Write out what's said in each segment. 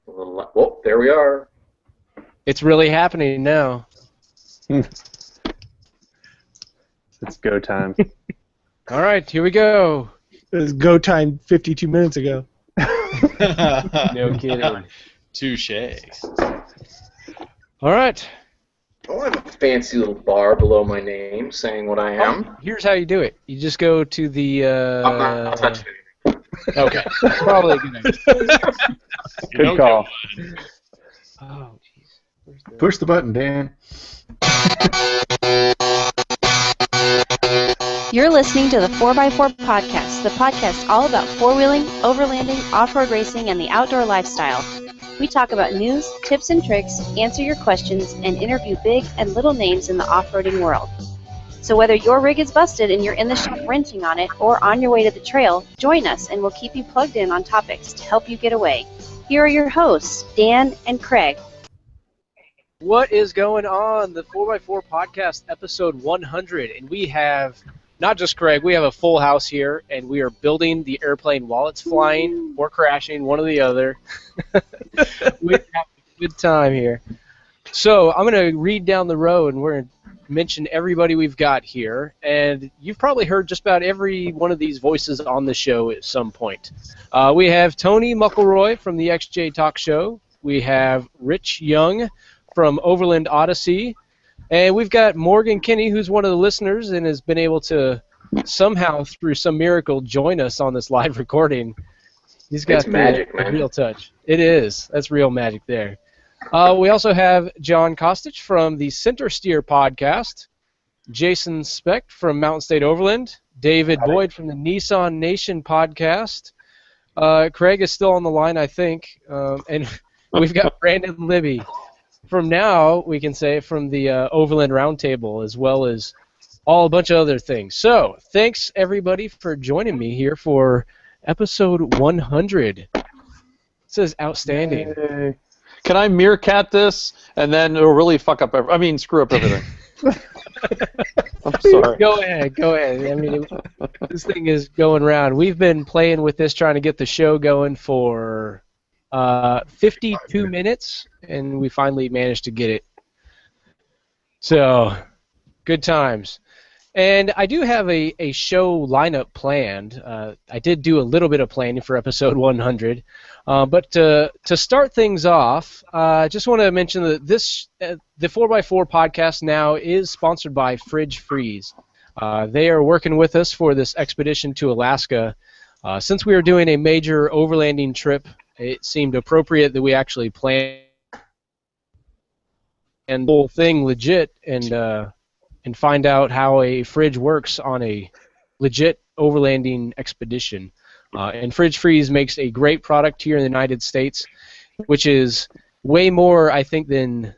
Well, there we are. It's really happening now. It's go time. All right, here we go. It was go time 52 minutes ago. No kidding. Touche. All right. Oh, I have a fancy little bar below my name saying what I am. Oh, here's how you do it. You just go to the... I'm not touching anything. Okay. Probably a good idea. Good call. Oh, jeez. Push the button, Dan. You're listening to the 4x4 Podcast, the podcast all about four-wheeling, overlanding, off-road racing, and the outdoor lifestyle. We talk about news, tips and tricks, answer your questions, and interview big and little names in the off-roading world. So whether your rig is busted and you're in the shop renting on it or on your way to the trail, join us and we'll keep you plugged in on topics to help you get away. Here are your hosts, Dan and Craig. What is going on? The 4x4 Podcast, episode 100, and we have not just Craig, we have a full house here, and we are building the airplane while it's flying or crashing, one or the other. We're having a good time here. So I'm going to read down the row, and we're going to mention everybody we've got here, and you've probably heard just about every one of these voices on the show at some point. We have Tony Muckleroy from the XJ Talk Show. We have Rich Young from Overland Odyssey. And we've got Morgan Kinney, who's one of the listeners and has been able to somehow, through some miracle, join us on this live recording. He's got magic, man. Real touch. It is. That's real magic there. We also have John Kostich from the Center Steer podcast, Jason Speck from Mountain State Overland, David Boyd from the Nissan Nation podcast. Craig is still on the line, I think. And we've got Brandon Libby from now, we can say, from the Overland Roundtable, as well as a bunch of other things. So, thanks, everybody, for joining me here for episode 100. This is outstanding. Yay. Can I meerkat this, and then it'll really screw up everything? I'm sorry. Go ahead. I mean, this thing is going around. We've been playing with this, trying to get the show going for 52 minutes, and we finally managed to get it. So, good times. And I do have a show lineup planned. I did do a little bit of planning for episode 100. But to start things off, I just want to mention that the 4x4 podcast now is sponsored by Fridge Freeze. They are working with us for this expedition to Alaska. Since we are doing a major overlanding trip, it seemed appropriate that we actually plan and the whole thing legit and find out how a fridge works on a legit overlanding expedition. And Fridge Freeze makes a great product here in the United States, which is way more, I think, than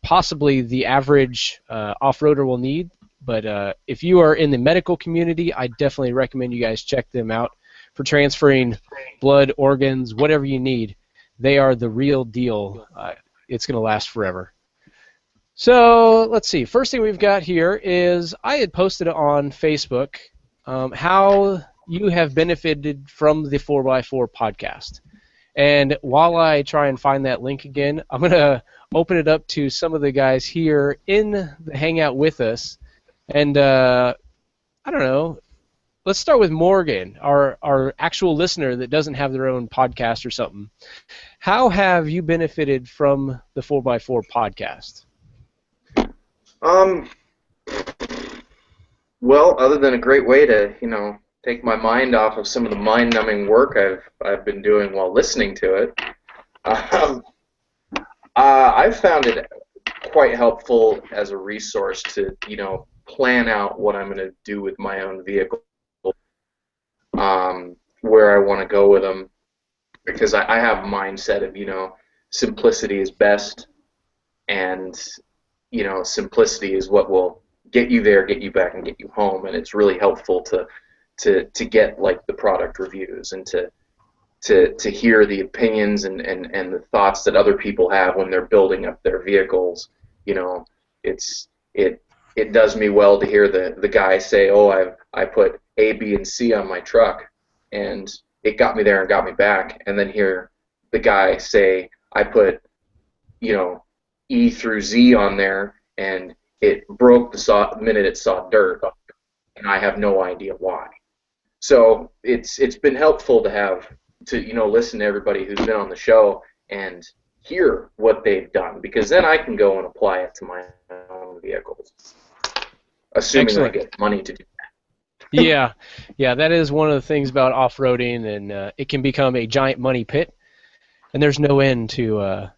possibly the average off-roader will need. But if you are in the medical community, I definitely recommend you guys check them out for transferring blood, organs, whatever you need. They are the real deal. It's going to last forever. So let's see. First thing we've got here is I had posted on Facebook how you have benefited from the 4x4 podcast. And while I try and find that link again, I'm going to open it up to some of the guys here in the Hangout with us. And I don't know. Let's start with Morgan, our actual listener that doesn't have their own podcast or something. How have you benefited from the 4x4 podcast? Well, other than a great way to, take my mind off of some of the mind-numbing work I've been doing while listening to it, I've found it quite helpful as a resource to, plan out what I'm going to do with my own vehicle, where I want to go with them, because I have a mindset of, simplicity is best, and, simplicity is what will get you there, get you back, and get you home, and it's really helpful to get like the product reviews and to hear the opinions and the thoughts that other people have when they're building up their vehicles. It does me well to hear the guy say, oh, I put A, B, and C on my truck, and it got me there and got me back, and then hear the guy say, I put, E through Z on there, and it broke the minute it saw dirt, and I have no idea why. So it's been helpful to listen to everybody who's been on the show and hear what they've done, because then I can go and apply it to my own vehicles, assuming Excellent. I get money to do that. Yeah, that is one of the things about off-roading, and it can become a giant money pit, and there's no end to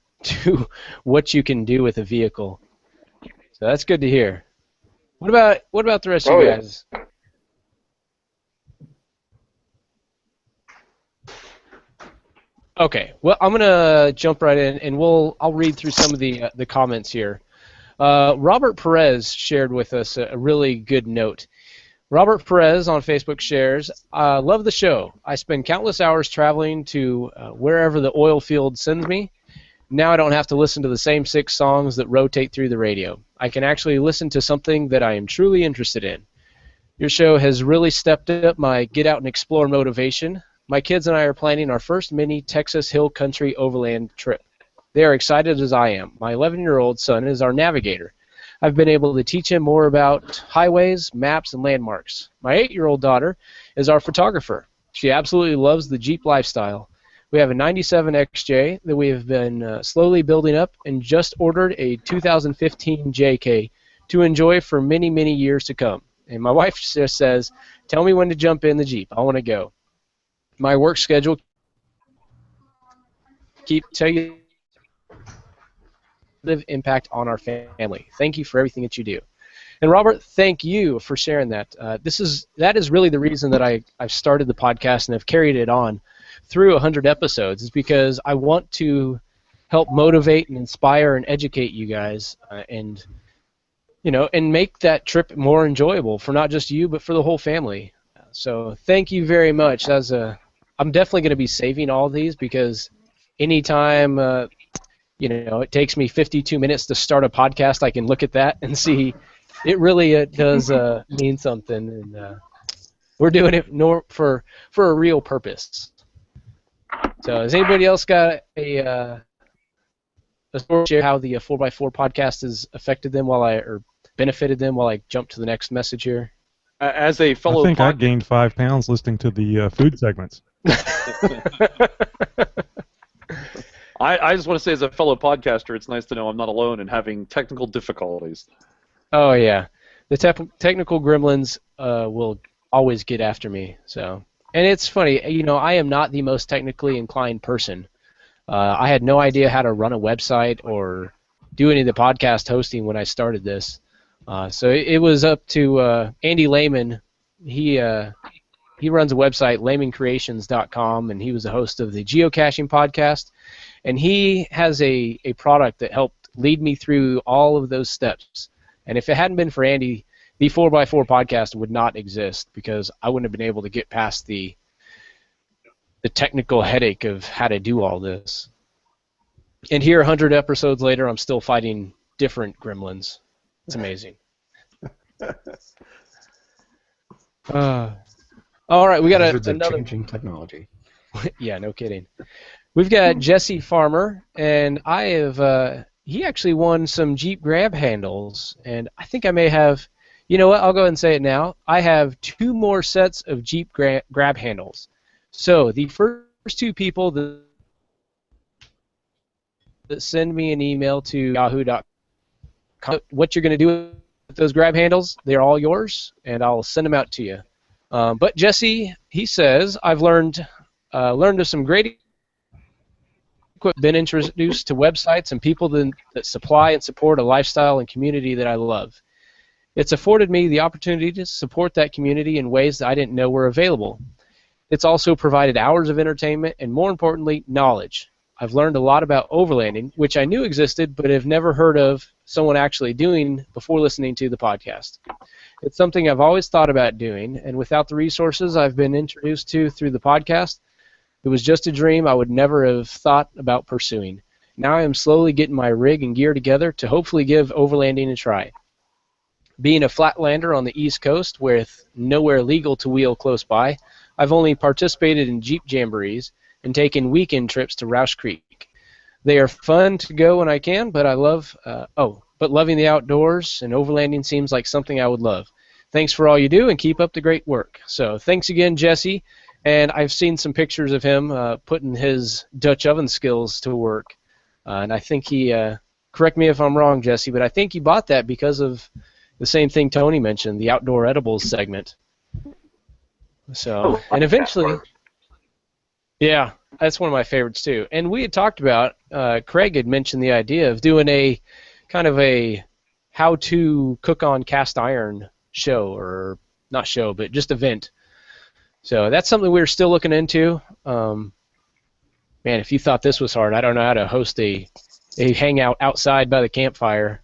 what you can do with a vehicle. So that's good to hear. What about the rest of you guys? Okay, well, I'm gonna jump right in, and I'll read through some of the comments here. Robert Perez shared with us a really good note. Robert Perez on Facebook shares, love the show. I spend countless hours traveling to wherever the oil field sends me. Now I don't have to listen to the same 6 songs that rotate through the radio. I can actually listen to something that I am truly interested in. Your show has really stepped up my get out and explore motivation. My kids and I are planning our first mini Texas Hill Country overland trip. They are excited as I am. My 11-year-old son is our navigator. I've been able to teach him more about highways, maps, and landmarks. My 8-year-old daughter is our photographer. She absolutely loves the Jeep lifestyle. We have a 97 XJ that we have been slowly building up and just ordered a 2015 JK to enjoy for many, many years to come. And my wife just says, tell me when to jump in the Jeep. I want to go. My work schedule impact on our family. Thank you for everything that you do. And Robert, thank you for sharing that. That is really the reason that I've started the podcast and have carried it on through 100 episodes, is because I want to help motivate and inspire and educate you guys, and make that trip more enjoyable for not just you but for the whole family. So thank you very much. I'm definitely going to be saving all these, because anytime it takes me 52 minutes to start a podcast, I can look at that and see it really does mean something, and we're doing it for a real purpose. So has anybody else got a story to share how the 4x4 podcast has affected them or benefited them while I jump to the next message here? As a fellow, I think I gained 5 pounds listening to the food segments. I just want to say, as a fellow podcaster, it's nice to know I'm not alone in having technical difficulties. Oh yeah, the technical gremlins will always get after me. So, and it's funny, I am not the most technically inclined person. I had no idea how to run a website or do any of the podcast hosting when I started this. So it was up to Andy Lehman. He runs a website, lehmancreations.com, and he was the host of the Geocaching podcast. And he has a product that helped lead me through all of those steps. And if it hadn't been for Andy, the 4x4 podcast would not exist, because I wouldn't have been able to get past the technical headache of how to do all this. And here, 100 episodes later, I'm still fighting different gremlins. It's amazing. All right, we got another changing technology. Yeah, no kidding. We've got Jesse Farmer, and I have. He actually won some Jeep grab handles, and I think I may have. You know what? I'll go ahead and say it now. I have 2 more sets of Jeep grab handles. So the first 2 people that send me an email to yahoo.com, what you're going to do with those grab handles, they're all yours, and I'll send them out to you. But Jesse, he says, I've learned of some great equipment, been introduced to websites and people that supply and support a lifestyle and community that I love. It's afforded me the opportunity to support that community in ways that I didn't know were available. It's also provided hours of entertainment and, more importantly, knowledge. I've learned a lot about overlanding, which I knew existed but have never heard of someone actually doing before listening to the podcast. It's something I've always thought about doing, and without the resources I've been introduced to through the podcast, it was just a dream I would never have thought about pursuing. Now I am slowly getting my rig and gear together to hopefully give overlanding a try. Being a flatlander on the East Coast with nowhere legal to wheel close by, I've only participated in Jeep jamborees, and taken weekend trips to Roush Creek. They are fun to go when I can, but loving the outdoors and overlanding seems like something I would love. Thanks for all you do and keep up the great work. So thanks again, Jesse. And I've seen some pictures of him putting his Dutch oven skills to work. And I think he, correct me if I'm wrong, Jesse, but I think he bought that because of the same thing Tony mentioned, the outdoor edibles segment. So, and eventually, yeah, that's one of my favorites too. And we had talked about, Craig had mentioned the idea of doing a kind of a how to cook on cast iron show, or not show, but just event. So that's something we're still looking into. Man, if you thought this was hard, I don't know how to host a hangout outside by the campfire.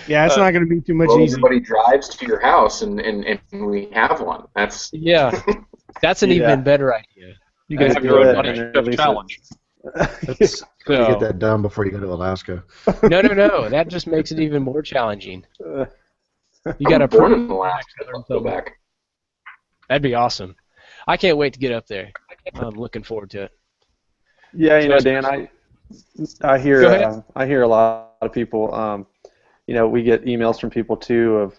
Yeah, it's not going to be too much easier. Everybody drives to your house and we have one. That's That's an even better idea. You guys have your own money challenge. You get that done before you go to Alaska. No. That just makes it even more challenging. You got to born in Alaska. Go back. That'd be awesome. I can't wait to get up there. I'm looking forward to it. Yeah, you know, Dan, I hear a lot of people. You know, we get emails from people too of,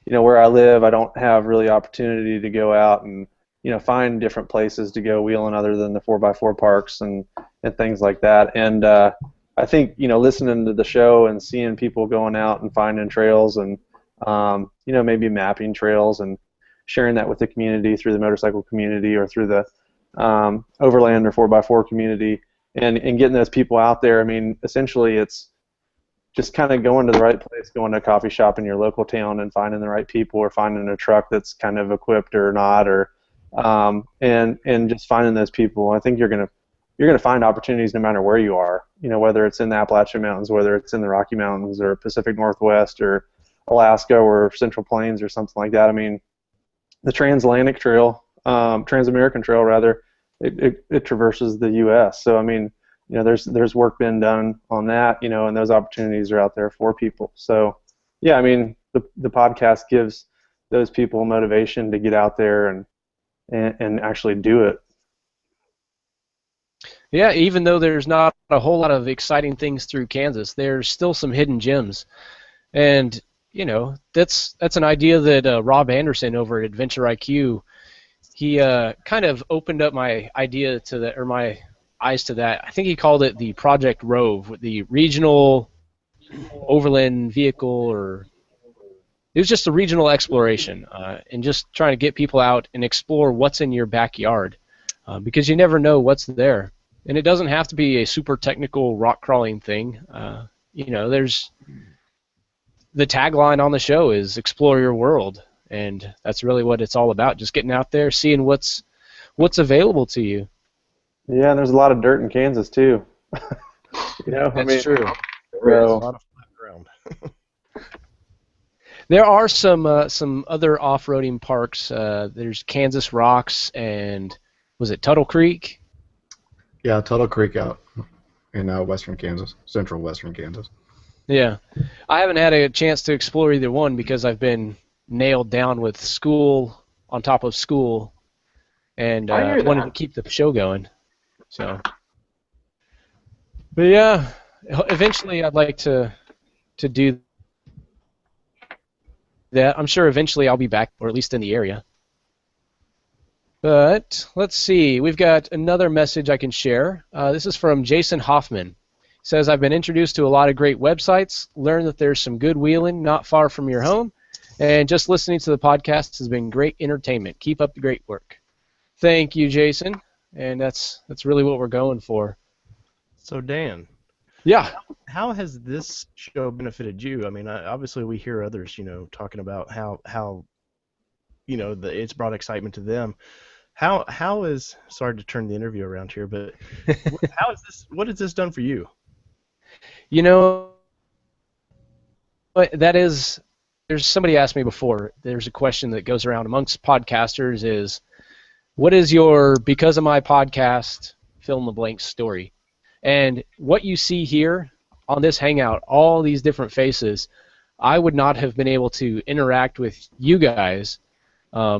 you know, where I live, I don't have really opportunity to go out and, you know, find different places to go wheeling other than the 4x4 parks and things like that. And I think, you know, listening to the show and seeing people going out and finding trails and, you know, maybe mapping trails and sharing that with the community through the motorcycle community or through the overland or 4x4 community and getting those people out there. I mean, essentially it's just kind of going to the right place, going to a coffee shop in your local town and finding the right people or finding a truck that's kind of equipped or not, or and just finding those people. I think you're gonna find opportunities no matter where you are, you know, whether it's in the Appalachian Mountains, whether it's in the Rocky Mountains or Pacific Northwest or Alaska or Central Plains or something like that. I mean, the Trans-Atlantic Trail, Trans-American Trail rather, it traverses the U.S. So I mean, you know, there's work being done on that, you know, and those opportunities are out there for people. So yeah, I mean, the podcast gives those people motivation to get out there and actually do it. Yeah, even though there's not a whole lot of exciting things through Kansas, there's still some hidden gems. And, you know, that's an idea that Rob Anderson over at Adventure IQ, he kind of opened up my idea to that, or my eyes to that. I think he called it the Project Rove, the regional overland vehicle, or it was just a regional exploration, and just trying to get people out and explore what's in your backyard, because you never know what's there. And it doesn't have to be a super technical rock crawling thing. You know, there's the tagline on the show is "Explore your world," and that's really what it's all about. Just getting out there, seeing what's available to you. Yeah, and there's a lot of dirt in Kansas too. You know, that's true. There is a lot of flat ground. There are some other off-roading parks. There's Kansas Rocks and was it Tuttle Creek? Yeah, Tuttle Creek out in western Kansas, central western Kansas. Yeah, I haven't had a chance to explore either one because I've been nailed down with school on top of school, and wanted to keep the show going. So, but yeah, eventually I'd like to do that. I'm sure eventually I'll be back, or at least in the area. But let's see, we've got another message I can share. This is from Jason Hoffman. He says, I've been introduced to a lot of great websites, learned that there's some good wheeling not far from your home, and just listening to the podcast has been great entertainment. Keep up the great work. Thank you, Jason. And that's really what we're going for. So Dan, yeah, how has this show benefited you? I mean, obviously we hear others, you know, talking about how you know, it's brought excitement to them. How is, sorry to turn the interview around here, but what has this done for you? You know, there's somebody asked me before, there's a question that goes around amongst podcasters is, what is your because of my podcast fill in the blank story? And what you see here on this hangout, all these different faces, I would not have been able to interact with you guys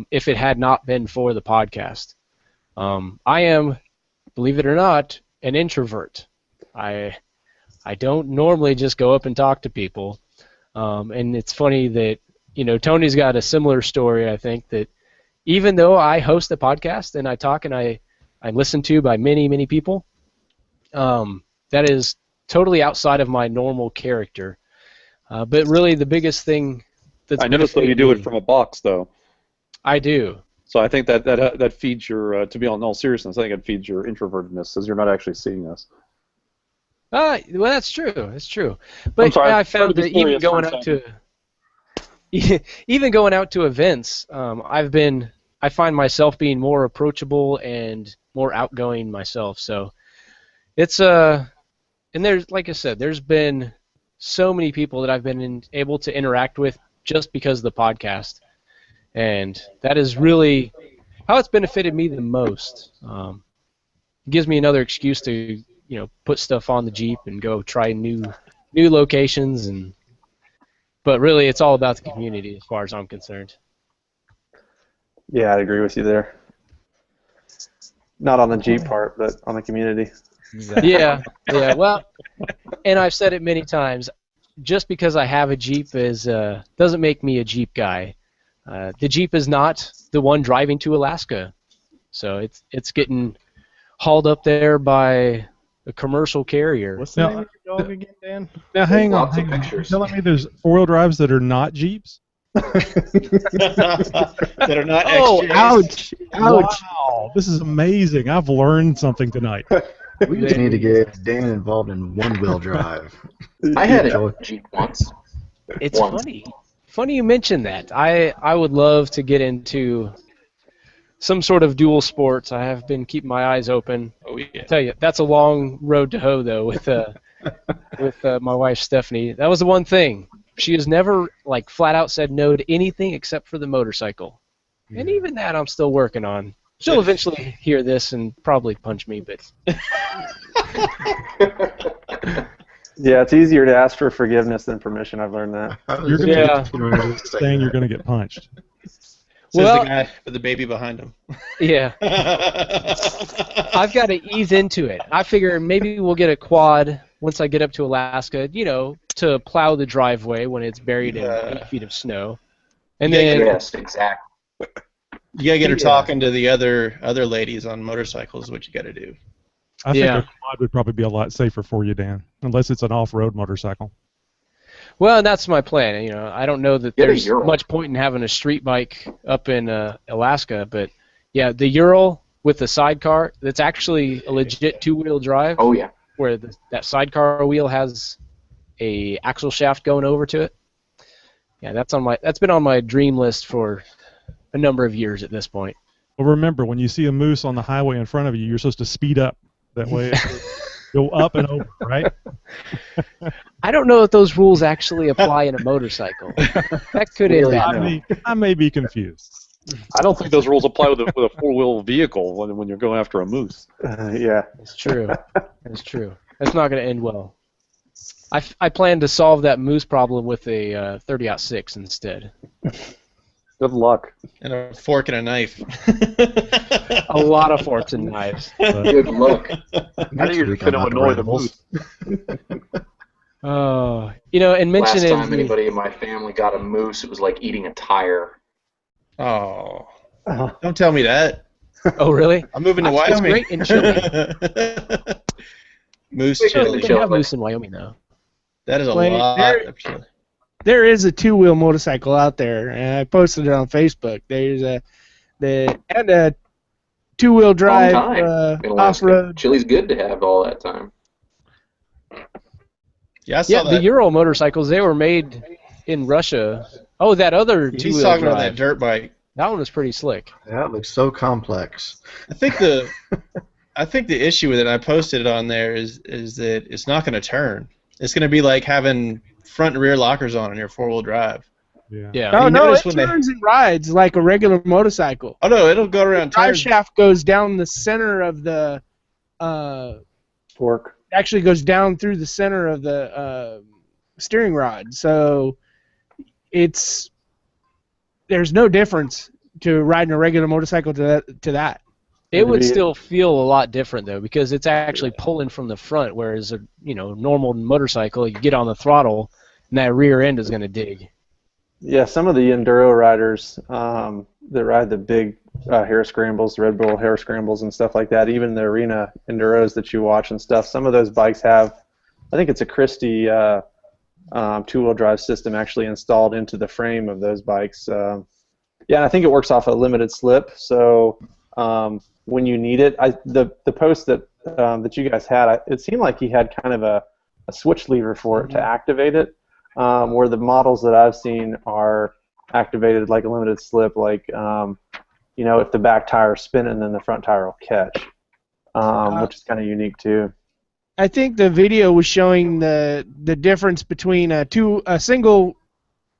if it had not been for the podcast. I am, believe it or not, an introvert. I don't normally just go up and talk to people. And it's funny that, Tony's got a similar story, I think, that even though I host the podcast and I talk and I'm listened to by many, many people, that is totally outside of my normal character. But really the biggest thing that's I noticed that you do it from a box, though. I do. So I think that feeds your, to be in all seriousness, I think it feeds your introvertedness, as you're not actually seeing us. Well, that's true. It's true. But sorry, I found that even mysterious going for a out to even going out to events, I find myself being more approachable and more outgoing myself. So it's and there's, like I said, there's been so many people that I've been able to interact with just because of the podcast, and that is really how it's benefited me the most. It gives me another excuse to put stuff on the Jeep and go try new locations, but really it's all about the community as far as I'm concerned. Yeah, I agree with you there. Not on the Jeep part, but on the community. Exactly. Yeah. Well, and I've said it many times. Just because I have a Jeep doesn't make me a Jeep guy. The Jeep is not the one driving to Alaska, so it's getting hauled up there by a commercial carrier. What's the name of your dog again, Dan? Now hang on. Lots of You're pictures. telling me there's four-wheel drives that are not Jeeps? That are not Oh, XJs. ouch! Ouch! Wow, this is amazing. I've learned something tonight. We just need to get Dan involved in one-wheel drive. I had a Jeep once. It's Once. funny you mention that. I would love to get into some sort of dual sports. I have been keeping my eyes open. Oh, yeah. I tell you, that's a long road to hoe, though, with my wife Stephanie. That was the one thing. She has never flat out said no to anything except for the motorcycle, and even that I'm still working on. She'll eventually hear this and probably punch me, but Yeah, it's easier to ask for forgiveness than permission. I've learned that. You're gonna Yeah. saying you're going to get punched. Says Well- the guy with the baby behind him. yeah, I've got to ease into it. I figure maybe we'll get a quad once I get up to Alaska, to plow the driveway when it's buried in 8 feet of snow, and Yeah, then Yes, exactly. You gotta get her Yeah. talking to the other ladies on motorcycles. Is what you gotta do. I think Yeah. a quad would probably be a lot safer for you, Dan, unless it's an off-road motorcycle. well, that's my plan. I don't know that Get a there's Ural. much point in having a street bike up in Alaska, but yeah, the Ural with the sidecar, that's actually a legit two-wheel drive. Oh yeah. Where that sidecar wheel has a axle shaft going over to it. Yeah, that's been on my dream list for a number of years at this point. Well, remember, when you see a moose on the highway in front of you, you're supposed to speed up. That way it go up and over, right? I don't know if those rules actually apply in a motorcycle. That could end badly. I may be confused. I don't think those rules apply with a four-wheel vehicle when you're going after a moose. Yeah. It's true. It's true. That's not going to end well. I plan to solve that moose problem with a 30-06 instead. Good luck. And a fork and a knife. A lot of forks and knives. Good luck. How do you week going to I'm out to annoy the Rebels. moose? Oh, and Last mentioning time anybody in my family got a moose, it was like eating a tire. Oh. Don't tell me that. Oh, really? I'm moving to It's Wyoming. great in chili. Moose Wait, chili. They have moose in Wyoming, though. That is a Wait, lot there- of chili. There is a two-wheel motorcycle out there, and I posted it on Facebook. There's a two-wheel drive time in Alaska. off-road. Chili's good to have all that time. Yeah, I saw Yeah, that. the Ural motorcycles, they were made in Russia. Oh, that other He's two-wheel talking drive. about that dirt bike. That one was pretty slick. That looks so complex. I think the issue with it, and I posted it on there, is that it's not going to turn. It's going to be like having front and rear lockers on in your four-wheel drive. Yeah. Yeah. Oh You no, notice it when they- turns and rides like a regular motorcycle. Oh no, it'll go around Drive tires. shaft goes down the center of the. Fork. Actually goes down through the center of the steering rod, so there's no difference to riding a regular motorcycle to that. It would still feel a lot different though, because it's actually pulling from the front, whereas a normal motorcycle, you get on the throttle, and that rear end is going to dig. Yeah, some of the enduro riders that ride the big hare scrambles, the Red Bull hare scrambles and stuff like that, even the arena enduros that you watch and stuff, some of those bikes have, I think it's a Christie two-wheel drive system actually installed into the frame of those bikes. Yeah, I think it works off a limited slip, so when you need it, the post that you guys had, it seemed like he had kind of a switch lever for it to activate it, where the models that I've seen are activated like a limited slip, like if the back tire is spinning, then the front tire will catch, which is kind of unique too. I think the video was showing the difference between a single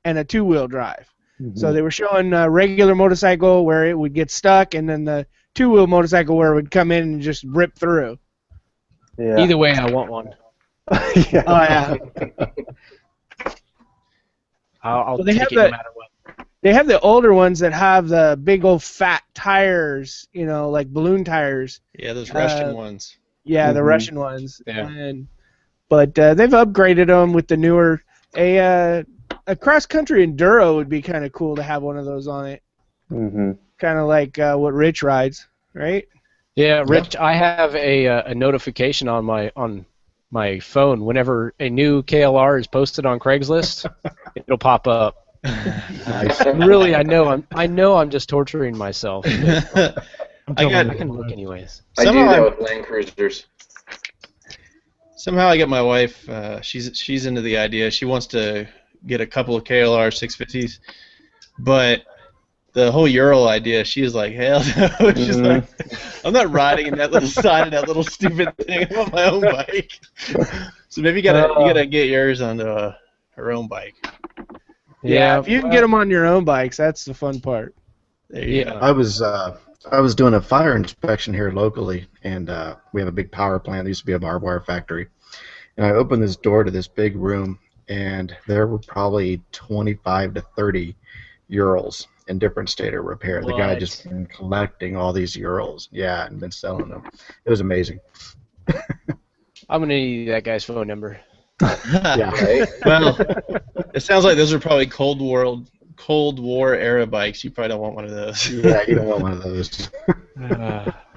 and a two-wheel drive. Mm-hmm. So they were showing a regular motorcycle where it would get stuck, and then the two-wheel motorcycle where it would come in and just rip through. Yeah. Either way, I want one. Yeah. Oh yeah. I'll take it no matter what. They have the older ones that have the big old fat tires, like balloon tires. Yeah, those Russian ones. Yeah, the Russian ones. Yeah. But they've upgraded them with the newer. A cross-country enduro would be kind of cool to have one of those on it. Mm-hmm. Kind of like what Rich rides, right? Yeah, Rich. I have a notification on my phone whenever a new KLR is posted on Craigslist. It'll pop up. Nice. Really, I know I'm just torturing myself. I can look anyways. I do that with Land Cruisers. Somehow I get my wife. She's into the idea. She wants to get a couple of KLR 650s, but the whole Ural idea, she was like, hell no. She's like, I'm not riding in that little side of that little stupid thing. I want my own bike. So maybe you gotta get yours onto her own bike. Yeah, if you can get them on your own bikes, that's the fun part. There you go. I was doing a fire inspection here locally, and we have a big power plant. There used to be a barbed wire factory. And I opened this door to this big room, and there were probably 25 to 30 Urals in different state of repair. What? The guy just been collecting all these Urals, and been selling them. It was amazing. I'm gonna need that guy's phone number. Yeah. Right? Well, it sounds like those are probably Cold War era bikes. You probably don't want one of those. Yeah, you don't want one of those.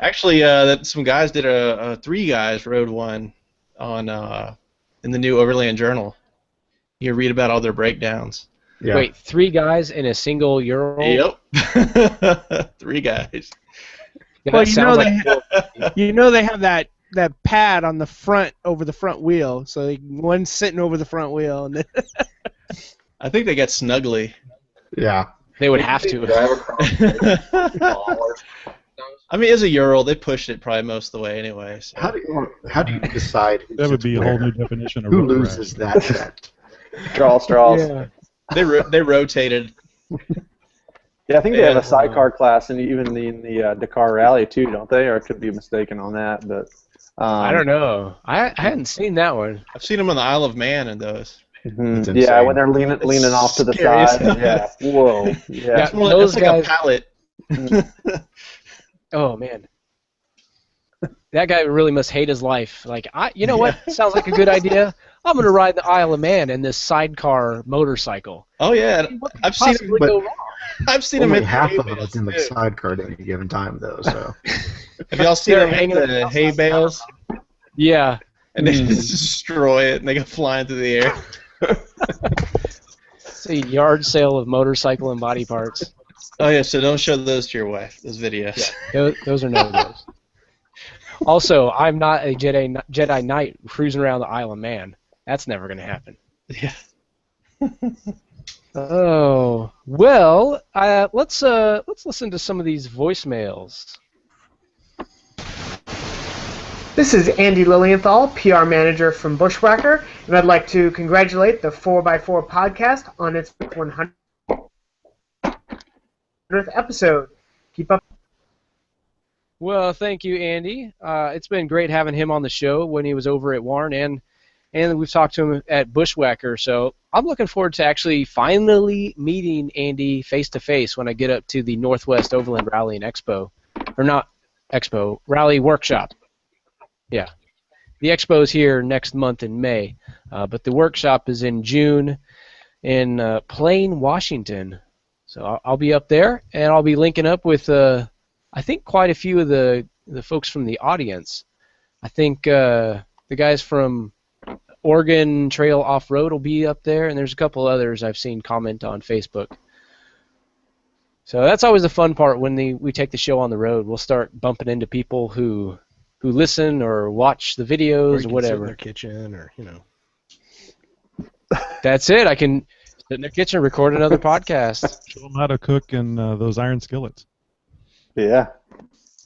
Actually, some guys did 3 guys rode one on in the new Overland Journal. You read about all their breakdowns. Yeah. Wait, 3 guys in a single Ural? Yep. 3 guys. Yeah, Well, they they have that pad on the front over the front wheel, so one's sitting over the front wheel, and then I think they got snuggly. Yeah. They would have to. I mean, as a Ural, they pushed it probably most of the way anyway. So. How do you decide who That would be a sits whole where? new definition of Who road loses rash. that bet? Draw straws. yeah. They rotated. Yeah, I think they have Yeah. a sidecar class, and even in the Dakar Rally too, don't they? Or I could be mistaken on that, but I don't know. I hadn't seen that one. I've seen them on the Isle of Man in those. It's yeah, insane. when they're leaning off to the scary as side. Yeah. Whoa. Yeah. It's more like, those it's like guys- a pallet. Oh man, that guy really must hate his life. Like, you know what? Sounds like a good idea. I'm gonna ride the Isle of Man in this sidecar motorcycle. Oh yeah, What could I've seen possibly but- go wrong? I've seen them Only in half hay of it's in the bales, too. sidecar at any given time, though. So Have y'all seen They're them hanging hanging the upside hay down. bales? Yeah. And they just destroy it, and they go flying through the air. It's a yard sale of motorcycle and body parts. Oh yeah, so don't show those to your wife. Those videos. Those are no-goes. Also, I'm not a Jedi Knight cruising around the Isle of Man. That's never going to happen. Yeah. Oh well, let's listen to some of these voicemails. This is Andy Lilienthal, PR manager from Bushwhacker, and I'd like to congratulate the 4x4 podcast on its 100th episode. Keep up. Well, thank you, Andy. It's been great having him on the show when he was over at Warren, and we've talked to him at Bushwhacker. So I'm looking forward to actually finally meeting Andy face to face when I get up to the Northwest Overland Rally and Expo, or not Expo, Rally Workshop. Yeah. The expo is here next month in May, but the workshop is in June in Plain, Washington. So I'll be up there, and I'll be linking up with, I think, quite a few of the folks from the audience. I think the guys from Oregon Trail Off-Road will be up there, and there's a couple others I've seen comment on Facebook. So that's always the fun part when we take the show on the road. We'll start bumping into people who listen or watch the videos or whatever. Sit in their kitchen, or That's it. I can sit in their kitchen and record another podcast. Show them how to cook in those iron skillets. Yeah.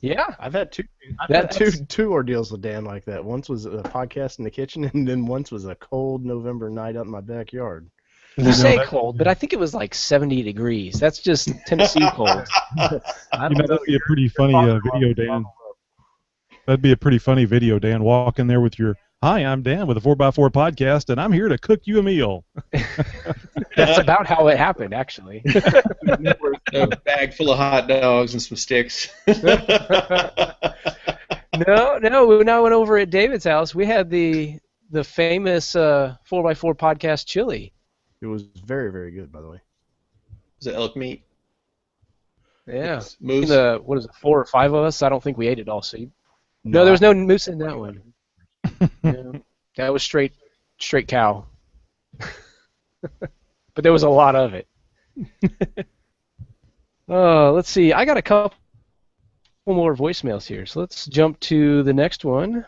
Yeah, I've had two ordeals with Dan like that. Once was a podcast in the kitchen, and then once was a cold November night out in my backyard. You say cold, but I think it was like 70 degrees. That's just Tennessee cold. That'd be a pretty funny video, Dan. That'd be a pretty funny video, Dan. Walk in there with your, "Hi, I'm Dan with the 4x4 podcast, and I'm here to cook you a meal." That's about how it happened, actually. A bag full of hot dogs and some sticks. No. When I went over at David's house, we had the famous 4x4 podcast chili. It was very, very good, by the way. Was it elk meat? Yeah. Moose? What is it, 4 or 5 of us? I don't think we ate it all. So no, there was no moose in that one. Yeah. That was straight cow. But there was a lot of it. Let's see. I got a couple more voicemails here, so let's jump to the next one.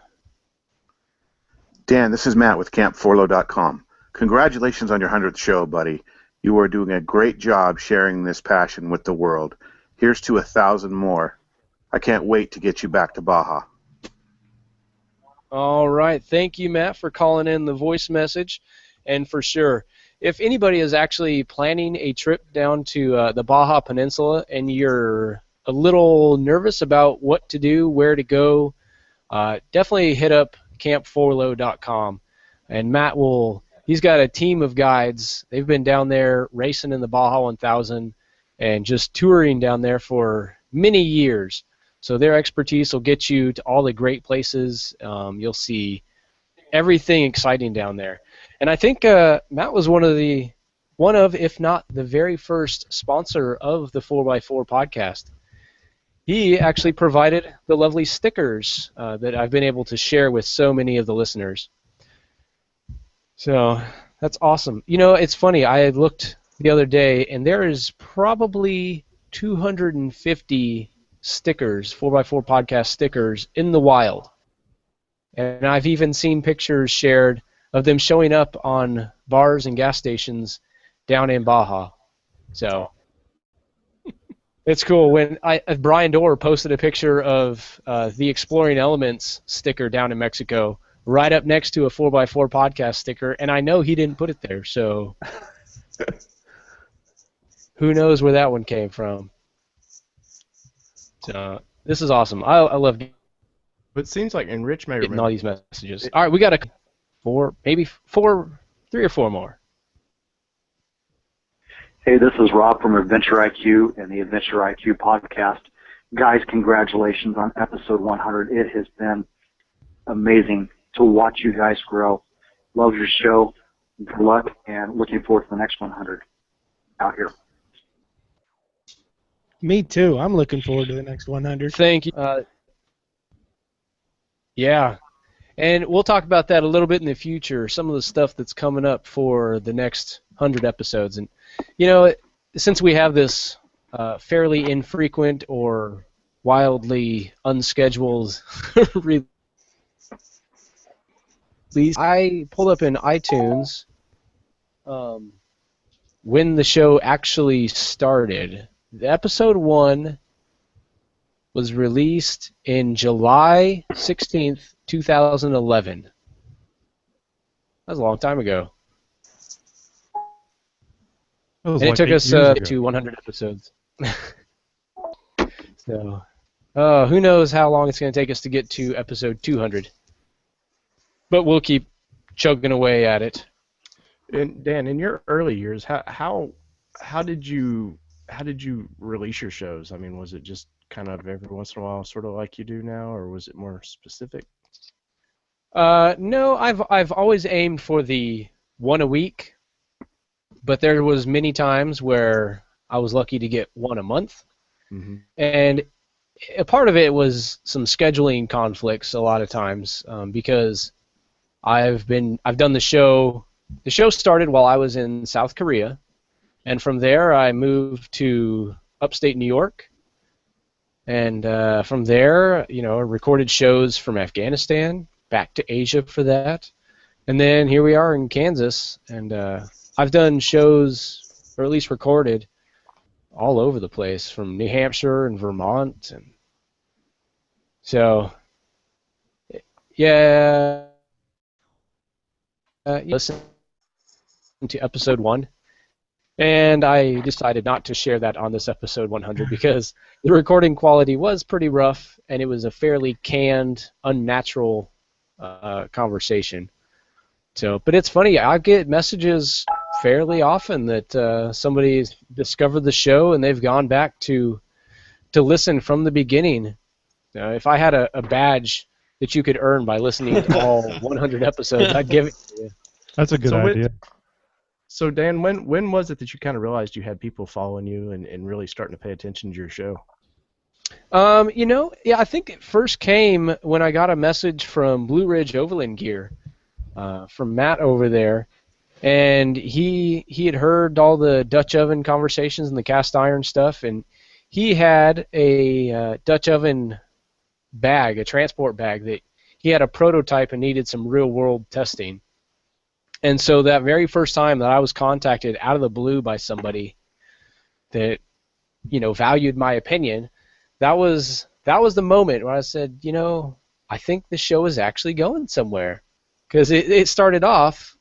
Dan, this is Matt with CampForlo.com. Congratulations on your 100th show, buddy. You are doing a great job sharing this passion with the world. Here's to 1,000 more. I can't wait to get you back to Baja. All right. Thank you, Matt, for calling in the voice message. And for sure, if anybody is actually planning a trip down to the Baja Peninsula and you're a little nervous about what to do, where to go, definitely hit up CampForlo.com. And Matt he's got a team of guides. They've been down there racing in the Baja 1000 and just touring down there for many years. So their expertise will get you to all the great places. You'll see everything exciting down there. And I think Matt was one of, if not the very first sponsor of the 4x4 podcast. He actually provided the lovely stickers that I've been able to share with so many of the listeners. So that's awesome. It's funny. I had looked the other day, and there is probably 250 stickers, 4x4 podcast stickers, in the wild. And I've even seen pictures shared of them showing up on bars and gas stations down in Baja. So it's cool. When Brian Dorr posted a picture of the Exploring Elements sticker down in Mexico, right up next to a 4x4 podcast sticker, and I know he didn't put it there, so who knows where that one came from. So this is awesome. I love But it seems like Rich may getting all these messages. All right, we got maybe 3 or 4 more. Hey, this is Rob from Adventure IQ and the Adventure IQ podcast. Guys, congratulations on episode 100. It has been amazing to watch you guys grow. Love your show. Good luck, and looking forward to the next 100 out here. Me too. I'm looking forward to the next 100. Thank you. Yeah. And we'll talk about that a little bit in the future, some of the stuff that's coming up for the next 100 episodes. And, since we have this fairly infrequent or wildly unscheduled release, I pulled up in iTunes when the show actually started. The episode 1 was released in July 16th, 2011. That was a long time ago. And it took us to 100 episodes. So, who knows how long it's going to take us to get to episode 200. But we'll keep chugging away at it. And Dan, in your early years, how did you release your shows? I mean, was it just kind of every once in a while, sort of like you do now, or was it more specific? No, I've always aimed for the one a week, but there was many times where I was lucky to get one a month, and a part of it was some scheduling conflicts a lot of times because I've done the show. The show started while I was in South Korea, and from there I moved to upstate New York, and from there, I recorded shows from Afghanistan, back to Asia for that, and then here we are in Kansas, and I've done shows, or at least recorded, all over the place, from New Hampshire and Vermont, and so yeah. Listen to episode 1, and I decided not to share that on this episode 100 because the recording quality was pretty rough, and it was a fairly canned, unnatural conversation. So, but it's funny, I get messages fairly often that somebody's discovered the show and they've gone back to listen from the beginning. If I had a badge that you could earn by listening to all 100 episodes, I'd give it to you. That's a good idea. So Dan, when was it that you kind of realized you had people following you and really starting to pay attention to your show? I think it first came when I got a message from Blue Ridge Overland Gear, from Matt over there, and he had heard all the Dutch oven conversations and the cast iron stuff, and he had a Dutch oven bag, a transport bag that he had a prototype and needed some real world testing. And so that very first time that I was contacted out of the blue by somebody that valued my opinion, that was the moment where I said, I think the show is actually going somewhere, because it started off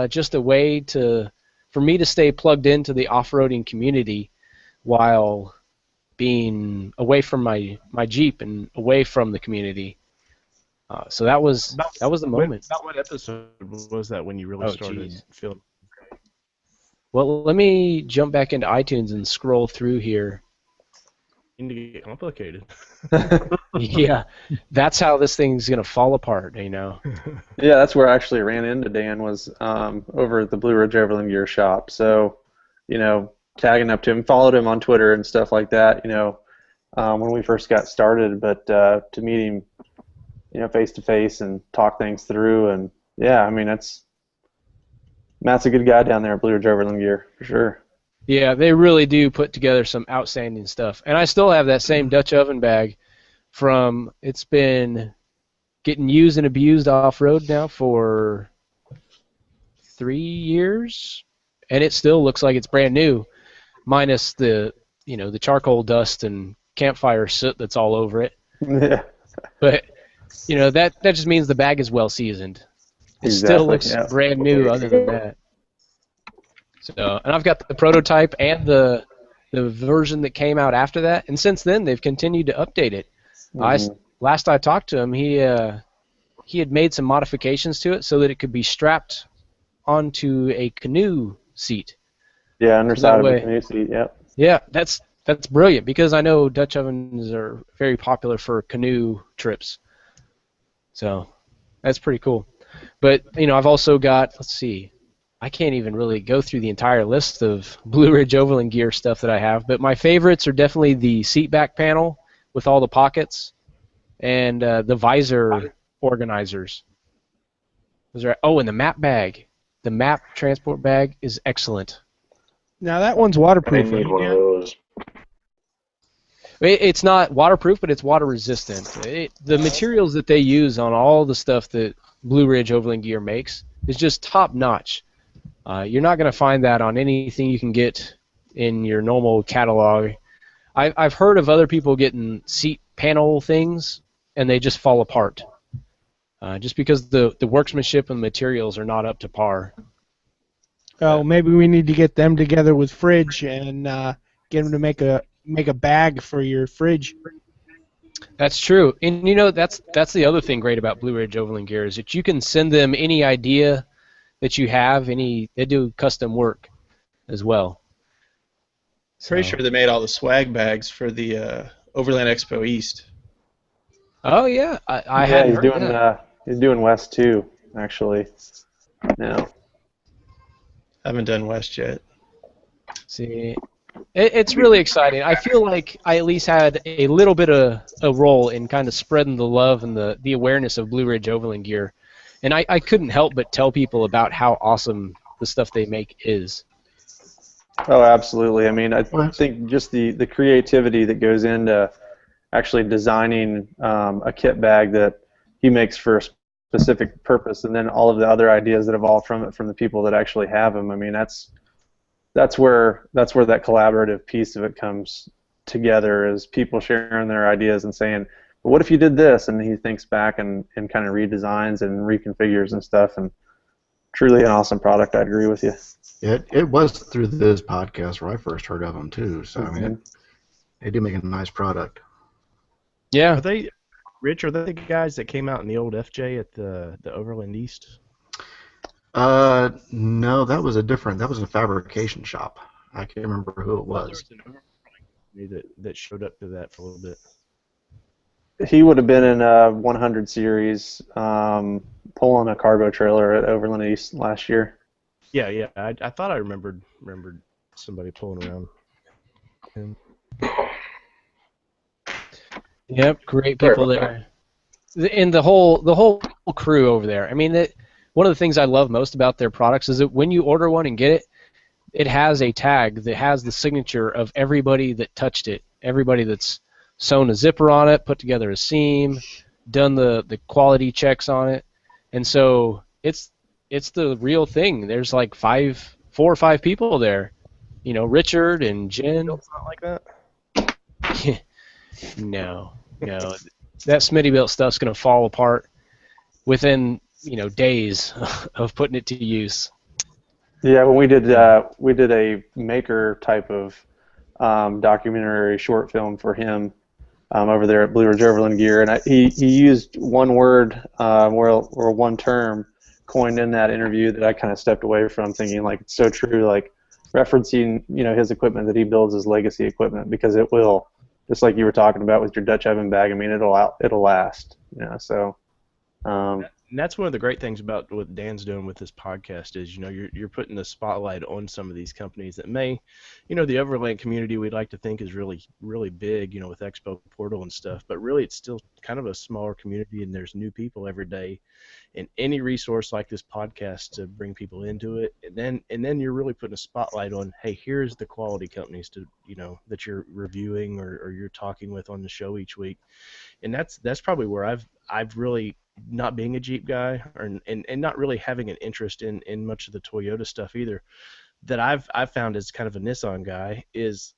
just a way for me to stay plugged into the off-roading community while being away from my Jeep and away from the community. So that was the moment. What episode was that when you really started feeling? Well, let me jump back into iTunes and scroll through here. Need to get complicated. Yeah, that's how this thing's gonna fall apart, Yeah, that's where I actually ran into Dan, was over at the Blue Ridge Overland Gear shop. So, tagging up to him, followed him on Twitter and stuff like that, when we first got started, but to meet him, face to face and talk things through, and yeah, I mean, Matt's a good guy down there at Blue Ridge Overland Gear, for sure. Yeah, they really do put together some outstanding stuff. And I still have that same Dutch oven bag it's been getting used and abused off-road now for 3 years, and it still looks like it's brand new, minus the charcoal dust and campfire soot that's all over it. Yeah. But that just means the bag is well seasoned. It still looks brand new other than that. So, and I've got the prototype and the version that came out after that, and since then they've continued to update it. Last I talked to him, he had made some modifications to it so that it could be strapped onto a canoe seat. Yeah, underside of a canoe seat. Yep. Yeah, that's brilliant, because I know Dutch ovens are very popular for canoe trips. So that's pretty cool. But I've also got, let's see, I can't even really go through the entire list of Blue Ridge Overland Gear stuff that I have, but my favorites are definitely the seat back panel with all the pockets and the visor organizers. And the map bag. The map transport bag is excellent. Now that one's waterproof. I need one of those. It's not waterproof, but it's water resistant. The materials that they use on all the stuff that Blue Ridge Overland Gear makes is just top notch. You're not going to find that on anything you can get in your normal catalog. I've heard of other people getting seat panel things, and they just fall apart, just because the workmanship and materials are not up to par. Oh, maybe we need to get them together with Fridge and get them to make a bag for your fridge. That's true, and that's the other thing great about Blue Ridge Overland Gear is that you can send them any idea that you have. They do custom work as well. Pretty sure they made all the swag bags for the Overland Expo East. Oh yeah, I yeah, hadn't he's heard doing that. he's doing West too, actually. Now. Haven't done West yet. See, it's really exciting. I feel like I at least had a little bit of a role in kind of spreading the love and the awareness of Blue Ridge Overland gear, and I couldn't help but tell people about how awesome the stuff they make is. Oh, absolutely. I mean, I think just the creativity that goes into actually designing a kit bag that he makes for a specific purpose, and then all of the other ideas that evolve from it from the people that actually have them. I mean, that's where that collaborative piece of it comes together, is people sharing their ideas and saying, well, what if you did this? And he thinks back and kind of redesigns and reconfigures and stuff, and truly an awesome product. I agree with you. It was through this podcast where I first heard of them too. So I mean, they do make a nice product. Yeah. Are they, Rich? Are they the guys that came out in the old FJ at the Overland East? No, that was a fabrication shop. I can't remember who it was. That showed up to that for a little bit. He would have been in a 100 series pulling a cargo trailer at Overland East last year. Yeah. I thought I remembered somebody pulling around him. Yep, great people there, and the whole crew over there. I mean, one of the things I love most about their products is that when you order one and get it, it has a tag that has the signature of everybody that touched it, everybody that's sewn a zipper on it, put together a seam, done the quality checks on it, and so it's the real thing. There's like 4 or 5 people there, you know, Richard and Jen. It's not like that. No, that Smittybilt stuff's gonna fall apart within days of putting it to use. Yeah, when we did a maker type of documentary short film for him over there at Blue Ridge Overland Gear, and he used one word or one term coined in that interview that I kind of stepped away from, thinking like it's so true, like referencing his equipment that he builds as legacy equipment, because it will, just like you were talking about with your Dutch oven bag. I mean, it'll last. So. And that's one of the great things about what Dan's doing with this podcast is, you're putting the spotlight on some of these companies that may, the Overland community we'd like to think is really, really big, with Expo Portal and stuff, but really it's still kind of a smaller community, and there's new people every day, and any resource like this podcast to bring people into it, and then you're really putting a spotlight on, hey, here's the quality companies to, that you're reviewing or you're talking with on the show each week, and that's probably where I've really, not being a Jeep guy and not really having an interest in much of the Toyota stuff either, that I've found as kind of a Nissan guy, is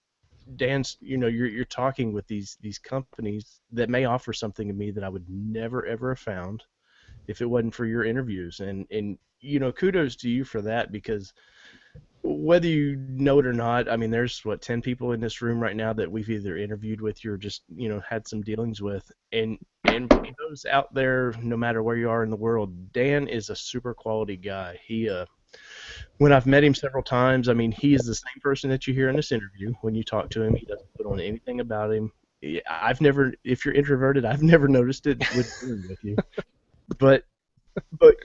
Dan's, you're talking with these companies that may offer something to me that I would never ever have found if it wasn't for your interviews, and kudos to you for that, because whether you know it or not, I mean, there's 10 people in this room right now that we've either interviewed with you or just had some dealings with, and those out there, no matter where you are in the world, Dan is a super quality guy. He when I've met him several times, I mean, he is the same person that you hear in this interview. When you talk to him, he doesn't put on anything about him. If you're introverted, I've never noticed it with you, but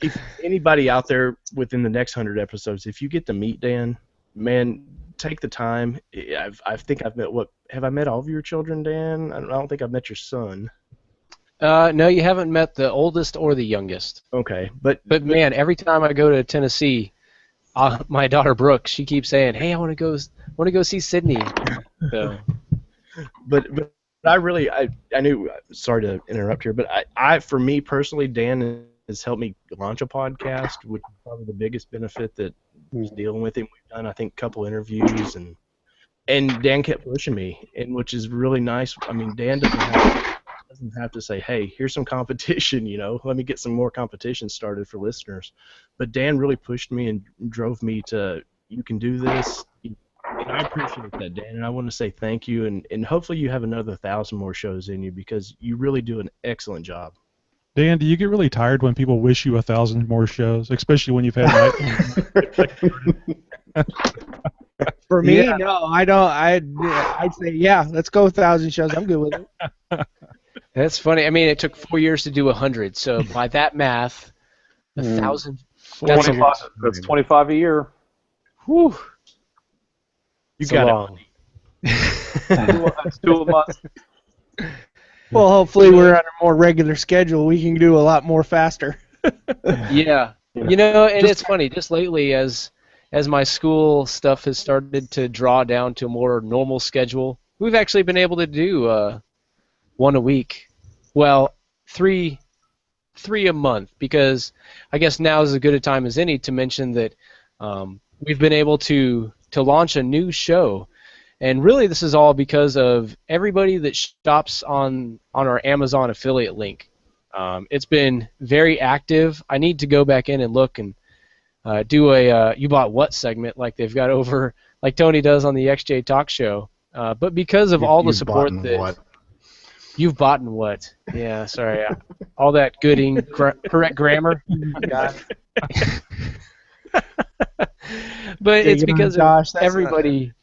if anybody out there within the next 100 episodes, if you get to meet Dan, man, take the time. I think I've met have I met all of your children, Dan? I don't think I've met your son. No, you haven't met the oldest or the youngest. Okay, but man, every time I go to Tennessee, my daughter Brooke, she keeps saying, "Hey, I want to go see Sydney." So. But I really I knew. Sorry to interrupt here, but I for me personally, Dan has helped me launch a podcast, which is probably the biggest benefit that was dealing with him. We've done, I think, a couple interviews, and Dan kept pushing me, and which is really nice. I mean, Dan doesn't have to say, hey, here's some competition, let me get some more competition started for listeners. But Dan really pushed me and drove me to, you can do this. And I appreciate that, Dan, and I want to say thank you, and hopefully you have another 1,000 more shows in you, because you really do an excellent job. Dan, do you get really tired when people wish you 1,000 more shows, especially when you've had For me, Yeah. no, I don't. I'd say, yeah, let's go 1,000 shows. I'm good with it. That's funny. I mean, it took 4 years to do 100. So by that math, 1,000. That's a 25, lot. that's 25 a year. Whew. You It's got long. That's 2 a month. Well, hopefully we're on a more regular schedule. We can do a lot more faster. Yeah. You know, and it's funny. Just lately, as my school stuff has started to draw down to a more normal schedule, we've actually been able to do one a week. Well, three a month, because I guess now is as good a time as any to mention that we've been able to launch a new show. And really, this is all because of everybody that shops on our Amazon affiliate link. It's been very active. I need to go back in and look and do a You Bought What segment like they've got over, like Tony does on the XJ Talk Show. But because of all the support that... You've bought what? Yeah, sorry. All that good correct grammar. But it's because of everybody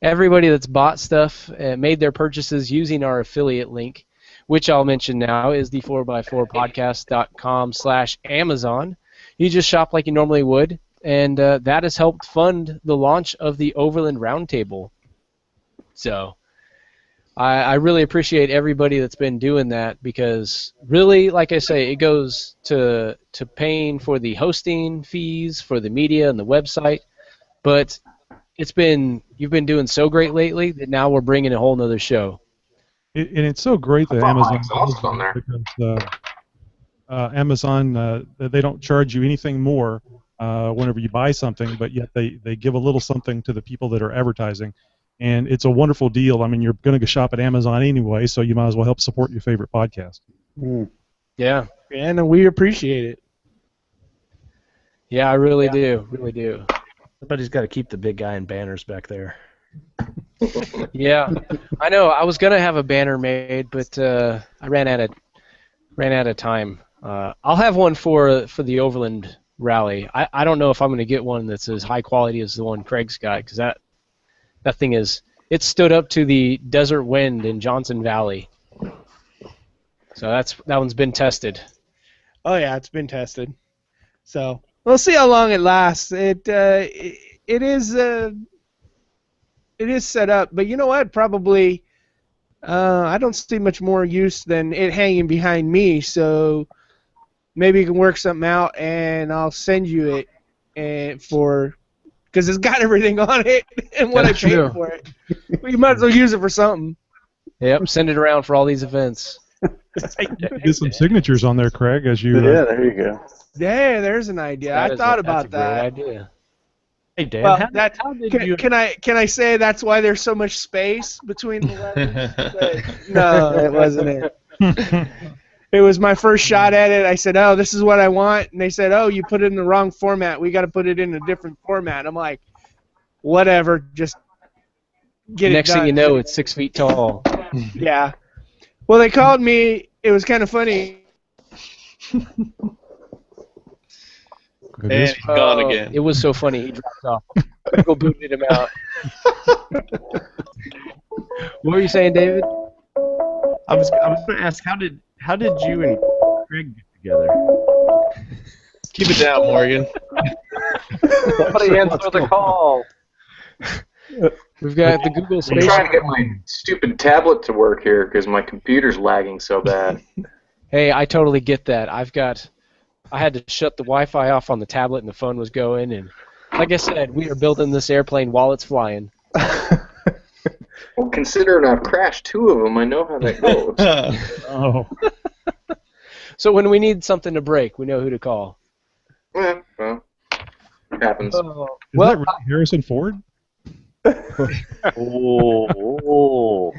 that's bought stuff, made their purchases using our affiliate link, which I'll mention now is the 4x4podcast.com/Amazon. You just shop like you normally would, and that has helped fund the launch of the Overland Roundtable. So I really appreciate everybody that's been doing that, because really, like I say, it goes to paying for the hosting fees for the media and the website, but you've been doing so great lately that now we're bringing a whole nother show. And it's so great that I thought my Amazon exhaust was on there. because Amazon they don't charge you anything more whenever you buy something, but yet they give a little something to the people that are advertising, and it's a wonderful deal. I mean, you're going to go shop at Amazon anyway, so you might as well help support your favorite podcast. Yeah. And we appreciate it. Yeah, I really do. Somebody's got to keep the big guy in banners back there. Yeah, I know. I was gonna have a banner made, but I ran out of time. I'll have one for the Overland Rally. I don't know if I'm gonna get one that's as high quality as the one Craig's got, because that thing it stood up to the desert wind in Johnson Valley. So that one's been tested. Oh yeah, it's been tested. So we'll see how long it lasts. It is set up, but you know what? Probably I don't see much more use than it hanging behind me. So maybe you can work something out, and I'll send you it because it's got everything on it and what That's I paid true. for it. Well, you might as well use it for something. Yep, send it around for all these events. Get some signatures on there, Craig, as you. There you go. Yeah, there's an idea. I thought about that. Great idea. Hey Dan, Well, how did you? can I say that's why there's so much space between the letters? But no, it wasn't it. It was my first shot at it. I said, "Oh, this is what I want," and they said, "Oh, you put it in the wrong format. We got to put it in a different format." I'm like, "Whatever, just get Next it done." thing you know, it's 6 feet tall. Yeah. Well, they called me. It was kind of funny. And he's gone again. It was so funny. He dropped off. Google booted him out. What were you saying, David? I was going to ask, how did you and Craig get together? Keep it down, Morgan. Somebody answer the call. We've got the Google I'm Space. trying to get my stupid tablet to work here because my computer's lagging so bad. Hey, I totally get that. I had to shut the Wi-Fi off on the tablet and the phone was going, and like I said, we are building this airplane while it's flying. Well, considering I've crashed 2 of them, I know how that goes. Oh. So when we need something to break, we know who to call. Yeah, well, it happens. Is that really Harrison Ford? Oh.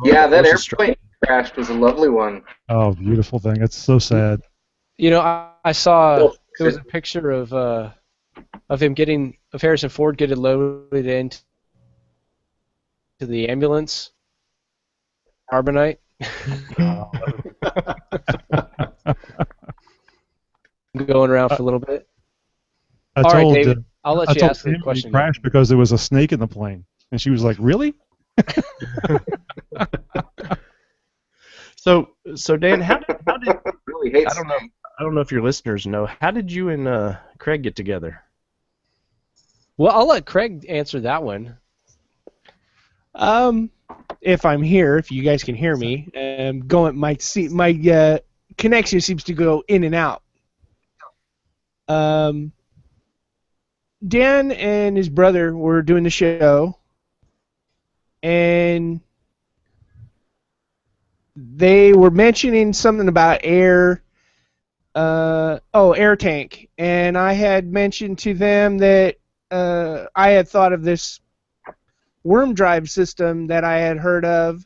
Yeah, that airplane crashed was a lovely one. Oh, beautiful thing. It's so sad. You know, I saw there was a picture of Harrison Ford getting loaded into the ambulance. Carbonite. Going around for a little bit. I All right, told David. I'll let I you told ask the Tammy question. he crashed because there was a snake in the plane, and she was like, "Really?" So Dan, how did really hates I don't know if your listeners know, how did you and Craig get together? Well, I'll let Craig answer that one. If I'm here, if you guys can hear me, my connection seems to go in and out. Dan and his brother were doing the show, and they were mentioning something about air tank, and I had mentioned to them that I had thought of this worm drive system that I had heard of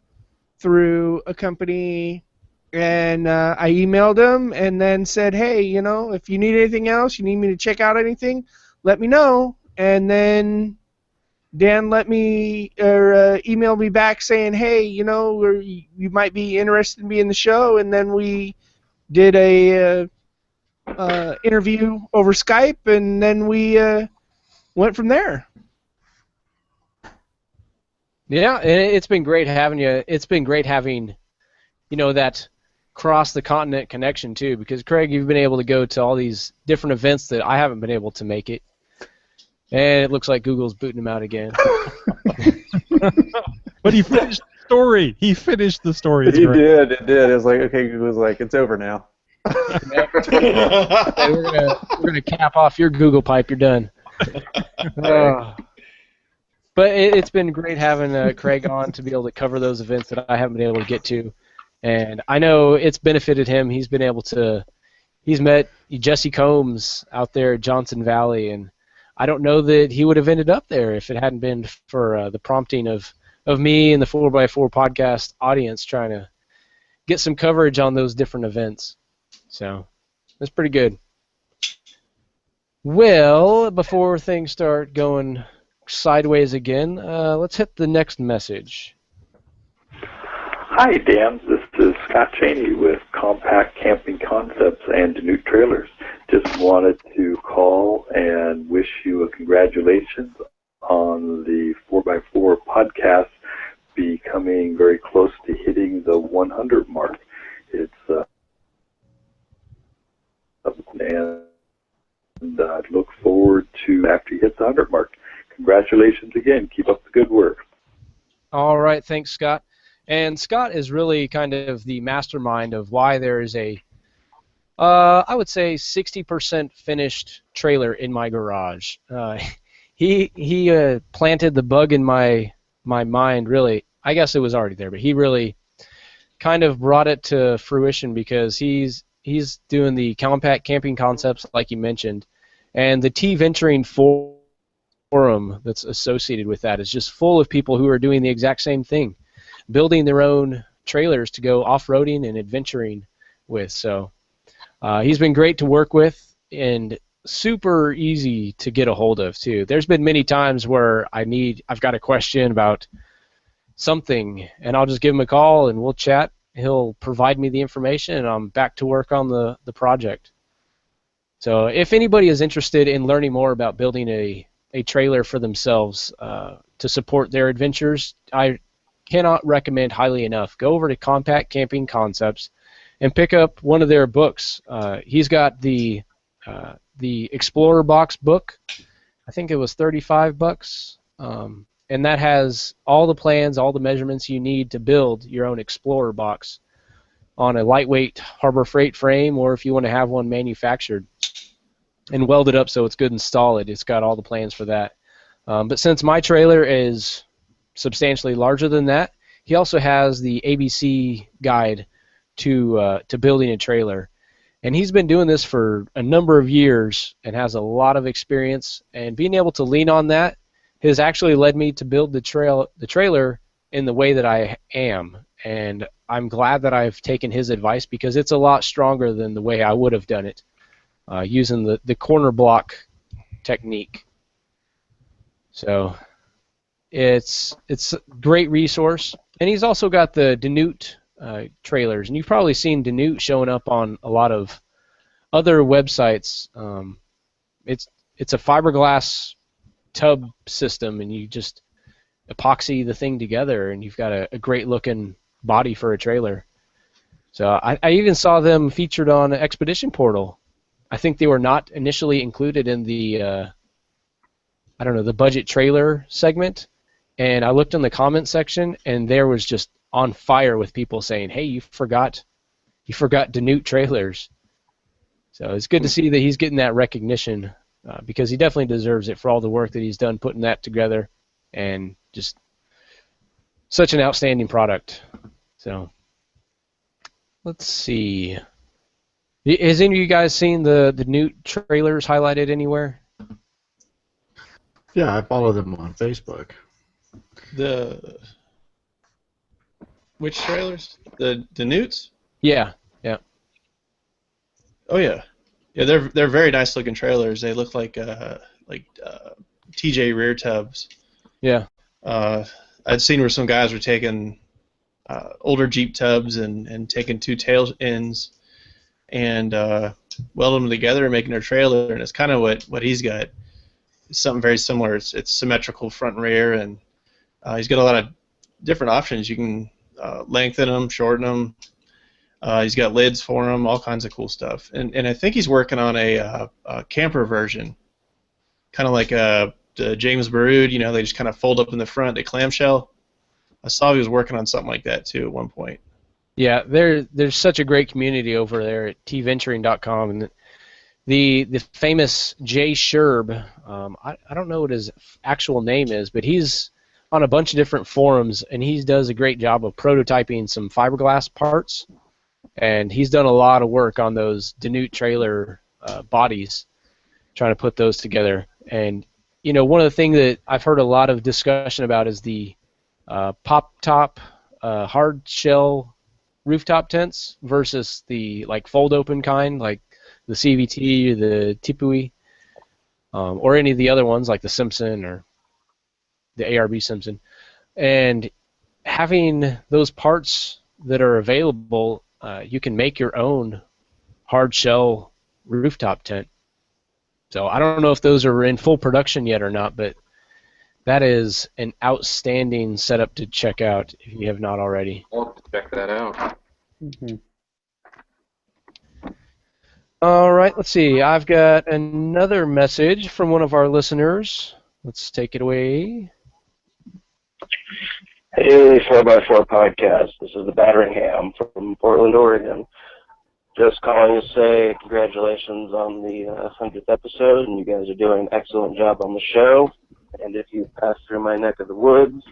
through a company, and I emailed them and then said, hey, if you need anything else, you need me to check out anything, let me know. And then Dan emailed me back saying, hey, you might be interested in being in the show, and then we did a interview over Skype, and then we went from there. Yeah, and it's been great having you. It's been great having, that cross the continent connection too. Because Craig, you've been able to go to all these different events that I haven't been able to make it, and it looks like Google's booting him out again. But he finished the story. He finished the story. It's He great. did. It did. It was like, okay, Google's like, it's over now. Hey, we're gonna cap off your Google pipe. You're done. But it's been great having Craig on to be able to cover those events that I haven't been able to get to, and I know it's benefited him. He's met Jesse Combs out there at Johnson Valley, and I don't know that he would have ended up there if it hadn't been for the prompting of me and the 4x4 podcast audience trying to get some coverage on those different events. So that's pretty good. Well, before things start going sideways again, let's hit the next message. Hi, Dan. This is Scott Cheney with Compact Camping Concepts and Danute Trailers. Just wanted to call and wish you a congratulations on the 4x4 podcast becoming very close to hitting the 100 mark. It's and I look forward to after you hit the 100 mark. Congratulations again. Keep up the good work. All right, thanks, Scott. And Scott is really kind of the mastermind of why there is a, I would say, 60% finished trailer in my garage. He planted the bug in my mind, really. I guess it was already there, but he really kind of brought it to fruition because he's doing the Compact Camping Concepts, like you mentioned, and the T-Venturing forum that's associated with that is just full of people who are doing the exact same thing, building their own trailers to go off-roading and adventuring with. So he's been great to work with and super easy to get a hold of too. There's been many times where I've got a question about something, and I'll just give him a call and we'll chat. He'll provide me the information, and I'm back to work on the project. So if anybody is interested in learning more about building a trailer for themselves to support their adventures, I cannot recommend highly enough. Go over to Compact Camping Concepts and pick up one of their books. He's got the Explorer Box book. I think it was $35, and that has all the plans, all the measurements you need to build your own Explorer Box on a lightweight Harbor Freight frame, or if you want to have one manufactured and welded up so it's good and solid, it's got all the plans for that. But since my trailer is substantially larger than that, he also has the ABC guide to building a trailer. And he's been doing this for a number of years and has a lot of experience, and being able to lean on that has actually led me to build the trailer in the way that I am. And I'm glad that I've taken his advice because it's a lot stronger than the way I would have done it using the corner block technique. So it's a great resource. And he's also got the Danute trailers, and you've probably seen Danute showing up on a lot of other websites. it's a fiberglass tub system, and you just epoxy the thing together, and you've got a great looking body for a trailer. So I even saw them featured on Expedition Portal. I think they were not initially included in the the budget trailer segment, and I looked in the comment section, and there was just on fire with people saying, "Hey, you forgot Danute trailers." So it's good to see that he's getting that recognition, because he definitely deserves it for all the work that he's done putting that together, and just such an outstanding product. So let's see. Has any of you guys seen the Danute trailers highlighted anywhere? Yeah, I follow them on Facebook. Which trailers? The Newts? Yeah, yeah. Oh yeah, yeah. They're very nice looking trailers. They look like TJ rear tubs. Yeah. I'd seen where some guys were taking older Jeep tubs and taking two tail ends and welding them together and making their trailer, and it's kind of what he's got. It's something very similar. It's symmetrical front and rear, and he's got a lot of different options. You can lengthen them, shorten them. He's got lids for them, all kinds of cool stuff. And I think he's working on a camper version, kind of like the James Baroud. You know, they just kind of fold up in the front, they clamshell. I saw he was working on something like that too at one point. Yeah, there's such a great community over there at tventuring.com, and the famous Jay Sherb. I don't know what his actual name is, but he's on a bunch of different forums, and he does a great job of prototyping some fiberglass parts. And he's done a lot of work on those Danute trailer bodies, trying to put those together. And you know, one of the things that I've heard a lot of discussion about is the pop-top hard shell rooftop tents versus the fold-open kind, like the CVT or the Tipui, or any of the other ones like the Simpson or the ARB Simpson. And having those parts that are available, you can make your own hard shell rooftop tent. So I don't know if those are in full production yet or not, but that is an outstanding setup to check out if you have not already. I'll have to check that out. Mm-hmm. All right, let's see. I've got another message from one of our listeners. Let's take it away. Hey, 4x4 Podcast. This is the Battering Ham from Portland, Oregon. Just calling to say congratulations on the 100th episode, and you guys are doing an excellent job on the show. And if you pass through my neck of the woods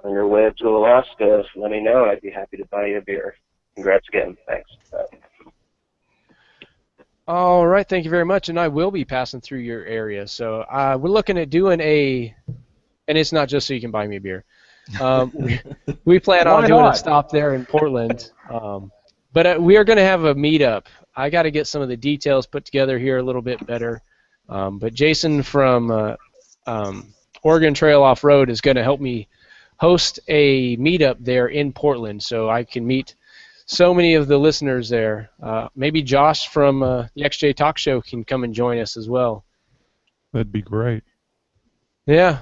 on your way up to Alaska, let me know. I'd be happy to buy you a beer. Congrats again. Thanks. Bye. All right, thank you very much, and I will be passing through your area. So we're looking at doing and it's not just so you can buy me a beer. We plan on doing a stop there in Portland, but we are going to have a meetup. I got to get some of the details put together here a little bit better. But Jason from Oregon Trail Off-Road is going to help me host a meetup there in Portland, so I can meet so many of the listeners there. Maybe Josh from the XJ Talk Show can come and join us as well. That'd be great. Yeah.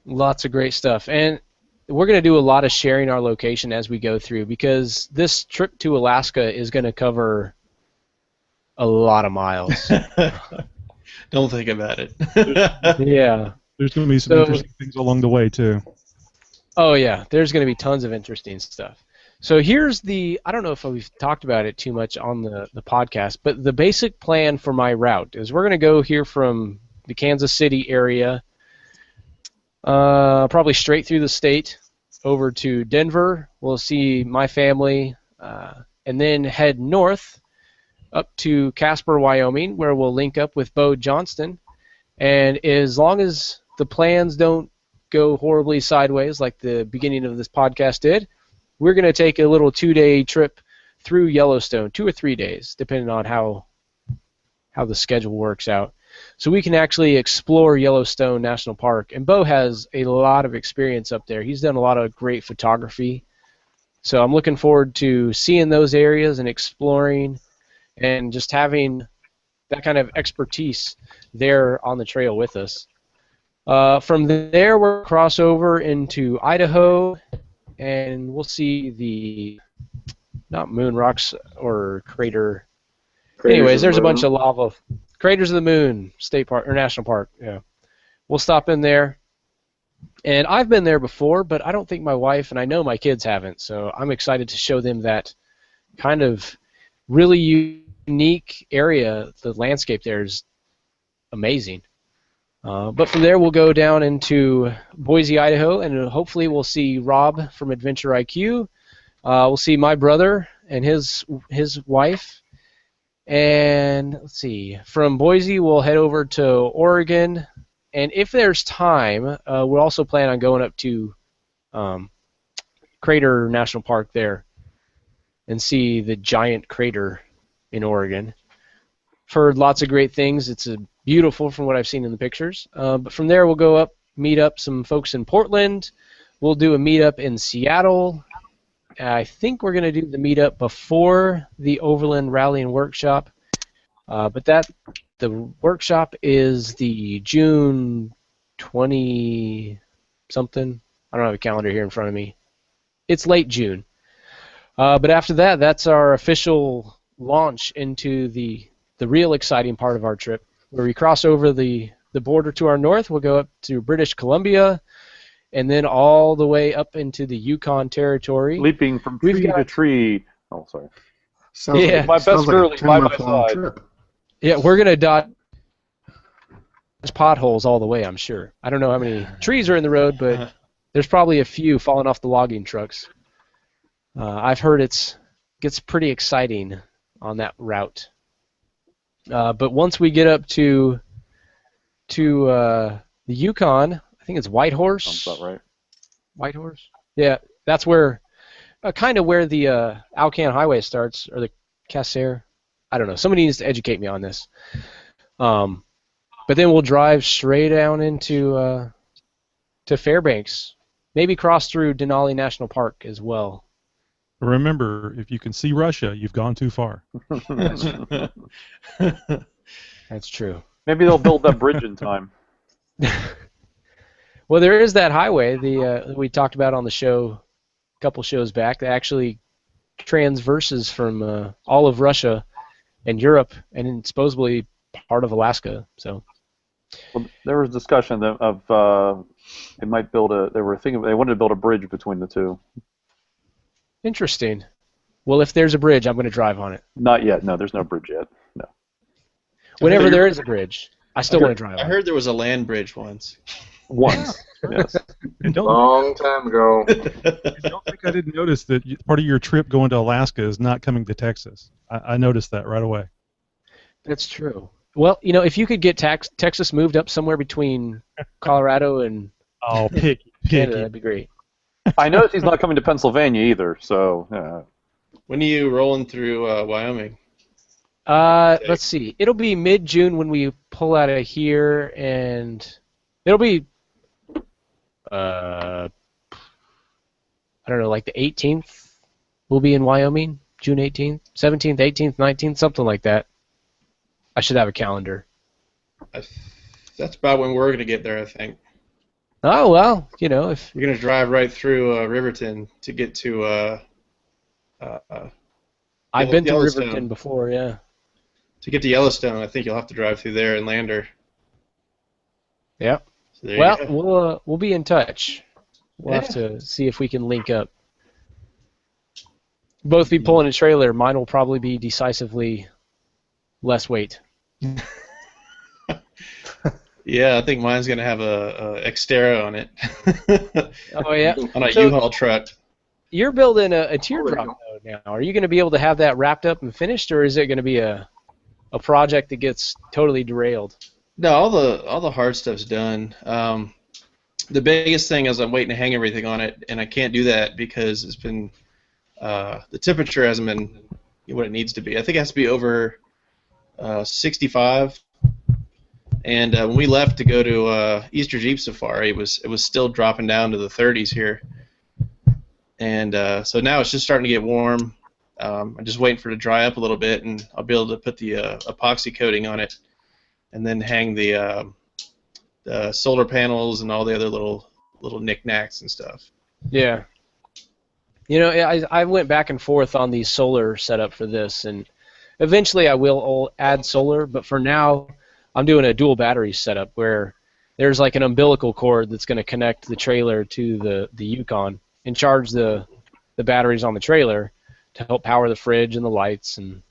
Lots of great stuff. And we're going to do a lot of sharing our location as we go through, because this trip to Alaska is going to cover a lot of miles. Don't think about it. Yeah. There's going to be some interesting things along the way, too. Oh, yeah. There's going to be tons of interesting stuff. So here's I don't know if we've talked about it too much on the podcast, but the basic plan for my route is we're going to go here from the Kansas City area, probably straight through the state over to Denver. We'll see my family, and then head north up to Casper, Wyoming, where we'll link up with Bo Johnston. And as long as the plans don't go horribly sideways like the beginning of this podcast did, we're going to take a little 2-day trip through Yellowstone, 2 or 3 days, depending on how the schedule works out. So we can actually explore Yellowstone National Park. And Bo has a lot of experience up there. He's done a lot of great photography. So I'm looking forward to seeing those areas and exploring and just having that kind of expertise there on the trail with us. From there, we'll cross over into Idaho, and we'll see the, not moon rocks or crater. Anyways, there's a bunch of lava. Craters of the Moon State Park or National Park. Yeah, we'll stop in there. And I've been there before, but I don't think my wife and I know my kids haven't. So I'm excited to show them that kind of really unique area. The landscape there is amazing. But from there, we'll go down into Boise, Idaho, and hopefully we'll see Rob from Adventure IQ. We'll see my brother and his wife. And let's see, from Boise, we'll head over to Oregon. And if there's time, we'll also plan on going up to Crater National Park there and see the giant crater in Oregon. I've heard lots of great things. It's beautiful from what I've seen in the pictures. But from there, we'll go up, meet up some folks in Portland. We'll do a meetup in Seattle. I think we're going to do the meetup before the Overland Rally and Workshop. But the workshop is the June 20-something. I don't have a calendar here in front of me. It's late June. But after that, that's our official launch into the real exciting part of our trip, where we cross over the border to our north. We'll go up to British Columbia, and then all the way up into the Yukon Territory. Leaping from tree to tree. Oh, sorry. Yeah. My best girlie by my side. Yeah, we're going to dodge potholes all the way, I'm sure. I don't know how many trees are in the road, but there's probably a few falling off the logging trucks. I've heard it gets pretty exciting on that route. But once we get up to the Yukon, I think it's Whitehorse. Sounds about right. Whitehorse? Yeah, that's where, kind of where the Alcan Highway starts, or the Cassiar. I don't know. Somebody needs to educate me on this. But then we'll drive straight down into to Fairbanks. Maybe cross through Denali National Park as well. Remember, if you can see Russia, you've gone too far. That's true. Maybe they'll build that bridge in time. Well, there is that highway we talked about on the show a couple shows back that actually transverses from all of Russia and Europe, and it's supposedly part of Alaska. So, well, there was discussion of they might build they wanted to build a bridge between the two. Interesting. Well, if there's a bridge, I'm going to drive on it. Not yet. No, there's no bridge yet. No. Whenever there is a bridge, I still want to drive on it. I heard there was a land bridge once. Once, yes. Long time ago. I don't think I didn't notice that part of your trip going to Alaska is not coming to Texas. I noticed that right away. That's true. Well, if you could get Texas moved up somewhere between Colorado and Canada, that'd be great. I noticed he's not coming to Pennsylvania either, so... When are you rolling through Wyoming? Let's see. It'll be mid-June when we pull out of here, and it'll be, I don't know, like the 18th we'll be in Wyoming, June 18th, 17th, 18th, 19th, something like that. I should have a calendar. That's about when we're going to get there, I think. Oh, well, if... You're going to drive right through Riverton to get to... I've been to Riverton before, yeah. To get to Yellowstone, I think you'll have to drive through there and Lander. Yeah. So well, we'll be in touch. We'll have to see if we can link up. Both be pulling a trailer. Mine will probably be decisively less weight. Yeah, I think mine's going to have a Xterra on it. Oh, yeah? On a U-Haul truck. You're building a teardrop node now. Are you going to be able to have that wrapped up and finished, or is it going to be a project that gets totally derailed? No, all the hard stuff's done. The biggest thing is I'm waiting to hang everything on it, and I can't do that because it's been the temperature hasn't been what it needs to be. I think it has to be over 65. And when we left to go to Easter Jeep Safari, it was still dropping down to the 30s here. And so now it's just starting to get warm. I'm just waiting for it to dry up a little bit, and I'll be able to put the epoxy coating on it, and then hang the solar panels and all the other little knickknacks and stuff. Yeah. You know, I went back and forth on the solar setup for this, and eventually I will add solar, but for now I'm doing a dual battery setup where there's like an umbilical cord that's going to connect the trailer to the Yukon and charge the batteries on the trailer to help power the fridge and the lights and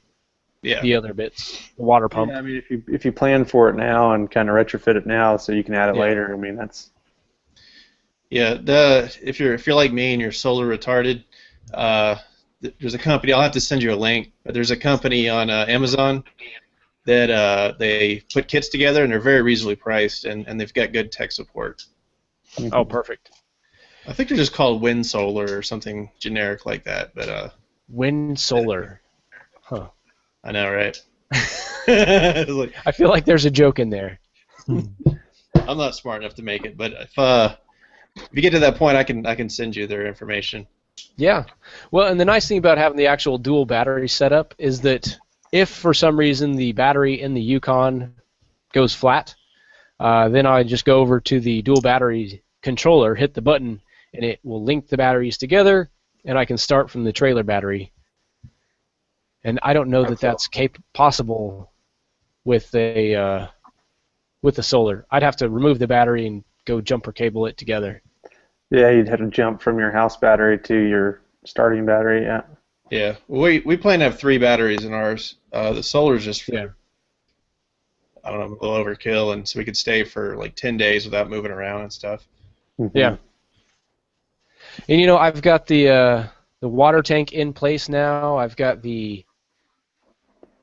the other bits, the water pump. Yeah, I mean, if you plan for it now and kind of retrofit it now so you can add it later, I mean, that's... Yeah, if you're like me and you're solar retarded, there's a company. I'll have to send you a link. But there's a company on Amazon that they put kits together, and they're very reasonably priced, and they've got good tech support. Oh, perfect. I think they're just called Wind Solar or something generic like that. But Wind Solar, huh? I know, right? I feel like there's a joke in there. I'm not smart enough to make it, but if you get to that point, I can send you their information. Yeah. Well, and the nice thing about having the actual dual battery setup is that if for some reason the battery in the Yukon goes flat, then I just go over to the dual battery controller, hit the button, and it will link the batteries together, and I can start from the trailer battery. And I don't know that that's possible with a solar. I'd have to remove the battery and go jumper cable it together. Yeah, you'd have to jump from your house battery to your starting battery. Yeah. Yeah, we plan to have 3 batteries in ours. The solar's just for, I don't know, a little overkill, and so we could stay for like 10 days without moving around and stuff. Mm-hmm. Yeah. And you know, I've got the water tank in place now. I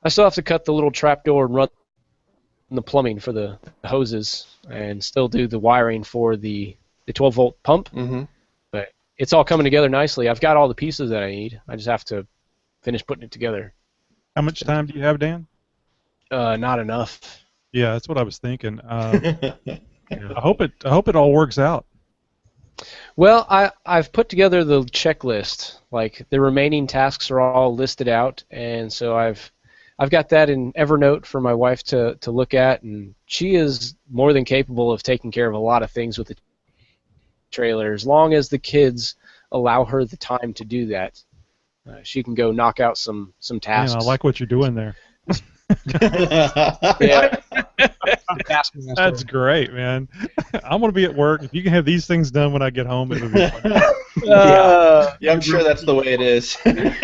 still have to cut the little trapdoor and run the plumbing for the hoses, and still do the wiring for the 12-volt pump. Mm-hmm. But it's all coming together nicely. I've got all the pieces that I need. I just have to finish putting it together. How much time do you have, Dan? Not enough. Yeah, that's what I was thinking. I hope it all works out. Well, I've put together the checklist. Like the remaining tasks are all listed out, and so I've got that in Evernote for my wife to look at, and she is more than capable of taking care of a lot of things with the trailer as long as the kids allow her the time to do that. She can go knock out some tasks. Man, I like what you're doing there. Yeah. That's great, man. I'm gonna be at work. If you can have these things done when I get home, it'll be fun. Yeah, I'm sure that's the way it is.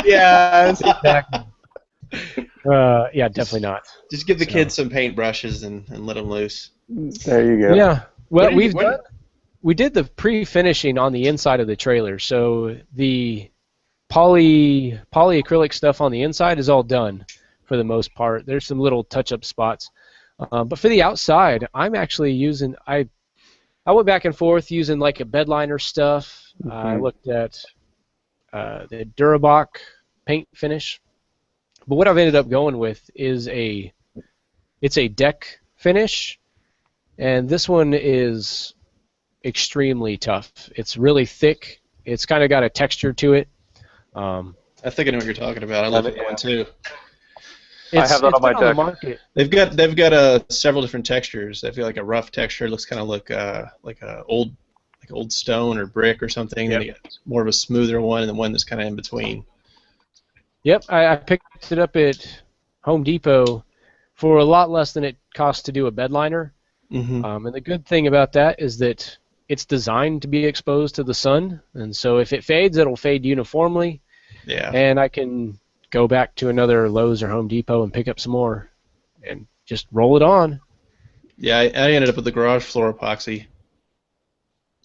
Yeah, exactly. Yeah, definitely not. Just give the kids some paintbrushes and let them loose. There you go. Yeah. Well, we did the pre-finishing on the inside of the trailer, so the polyacrylic stuff on the inside is all done for the most part. There's some little touch-up spots. But for the outside, I'm actually using, I went back and forth using like a bed liner stuff. Mm-hmm. I looked at the Durabach paint finish. But what I've ended up going with is it's a deck finish, and this one is extremely tough. It's really thick. It's kind of got a texture to it. I think I know what you're talking about. I love that one too. I have that on my deck. They've got several different textures. I feel like a rough texture. It looks kind of like a old stone or brick or something. Yep. Then you got more of a smoother one, and then one that's kind of in between. Yep, I picked it up at Home Depot for a lot less than it costs to do a bed liner. Mm-hmm. And the good thing about that is that it's designed to be exposed to the sun, and so if it fades, it'll fade uniformly. Yeah. And I can go back to another Lowe's or Home Depot and pick up some more and just roll it on. Yeah, I ended up with the garage floor epoxy.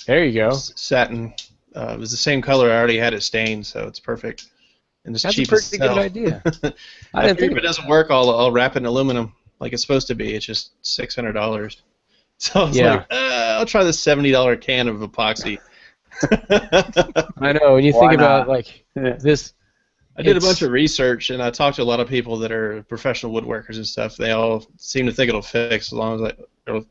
There you go. Satin. It was the same color I already had it stained, so it's perfect. And it's That's cheap a pretty as hell. good idea. I think if it doesn't work, I'll wrap it in aluminum like it's supposed to be. It's just $600. So I was like, I'll try this $70 can of epoxy. I know. When you think about like this, I did a bunch of research, and I talked to a lot of people that are professional woodworkers and stuff. They all seem to think it'll fix as long as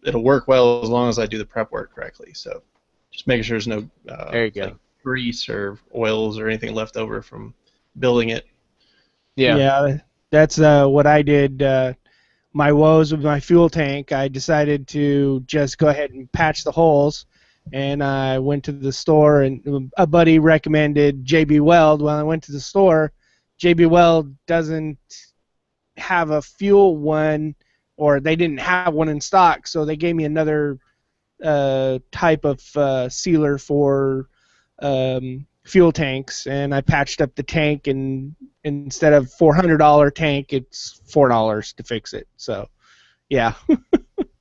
it'll work well as long as I do the prep work correctly. So just making sure there's no there you go. Like grease or oils or anything left over from building it. Yeah, that's what I did. My woes with my fuel tank, I decided to just go ahead and patch the holes, and I went to the store, and a buddy recommended JB Weld. When I went to the store, JB Weld doesn't have a fuel one, or they didn't have one in stock, so they gave me another type of sealer for fuel tanks, and I patched up the tank, and instead of $400 tank, it's $4 to fix it. So, yeah,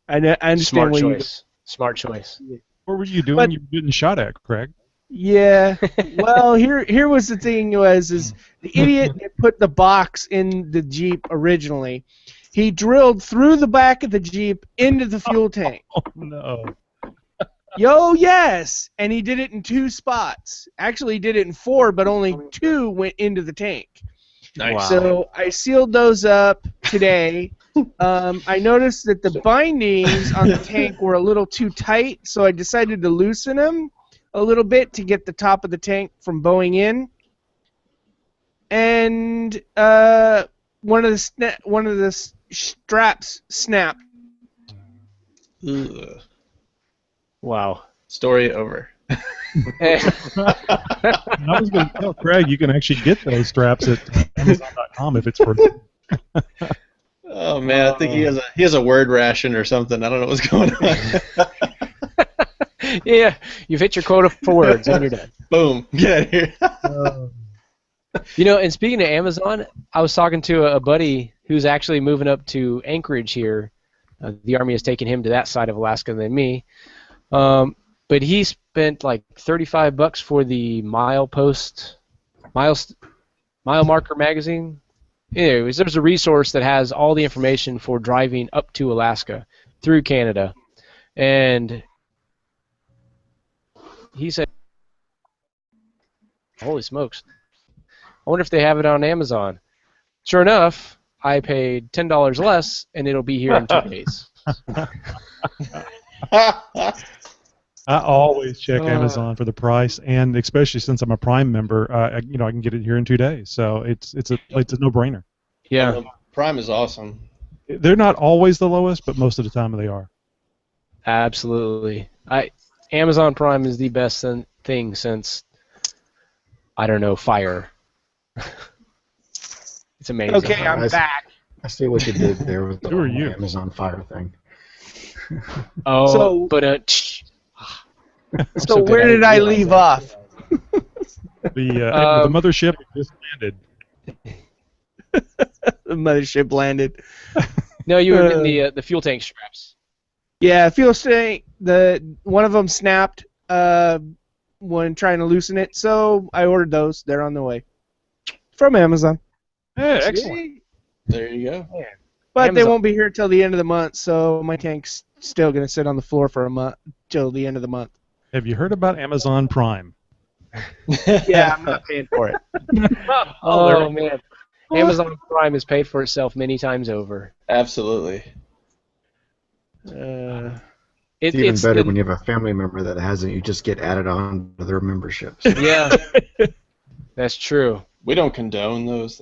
I understand. Smart choice. What were you doing? You were getting shot at, Craig. Yeah. Well, here was the thing is the idiot that put the box in the Jeep originally. He drilled through the back of the Jeep into the fuel tank. Oh no. Yes, and he did it in 2 spots. Actually, he did it in 4, but only 2 went into the tank. Nice. Wow. So I sealed those up today. I noticed that the bindings on the tank were a little too tight, so I decided to loosen them a little bit to get the top of the tank from bowing in. And one of the straps snapped. Ugh. Wow. Story over. I was going to tell Craig you can actually get those straps at Amazon.com if it's for. Oh man, I think he has a word ration or something. I don't know what's going on. Yeah, you've hit your quota for words and you're done. Boom. Get out of here. You know, and speaking of Amazon, I was talking to a buddy who's actually moving up to Anchorage here. The Army has taken him to that side of Alaska than me. But he spent like $35 for the Mile Marker magazine. Anyways, there's a resource that has all the information for driving up to Alaska through Canada. And he said, holy smokes, I wonder if they have it on Amazon. Sure enough, I paid $10 less, and it'll be here in 2 days. I always check Amazon for the price, and especially since I'm a Prime member, I can get it here in 2 days. So it's a no-brainer. Yeah, Prime is awesome. They're not always the lowest, but most of the time they are. Absolutely. Amazon Prime is the best thing since, I don't know, Fire. It's amazing. Okay, I'm back. I see what you did there with the Who are you? Amazon Fire thing. Oh, So- but So where did I leave off? The mothership just landed. The mothership landed. No, you were getting the fuel tank straps. Yeah, fuel tank. One of them snapped when trying to loosen it, so I ordered those. They're on the way from Amazon. Hey, excellent. There you go. But they Amazon. won't be here till the end of the month, so my tank's still gonna sit on the floor for a month till the end of the month. Have you heard about Amazon Prime? Yeah, I'm not paying for it. Oh man, Amazon Prime has paid for itself many times over. Absolutely. It's even better when you have a family member that hasn't. You just get added on to their memberships. Yeah, that's true. We don't condone those.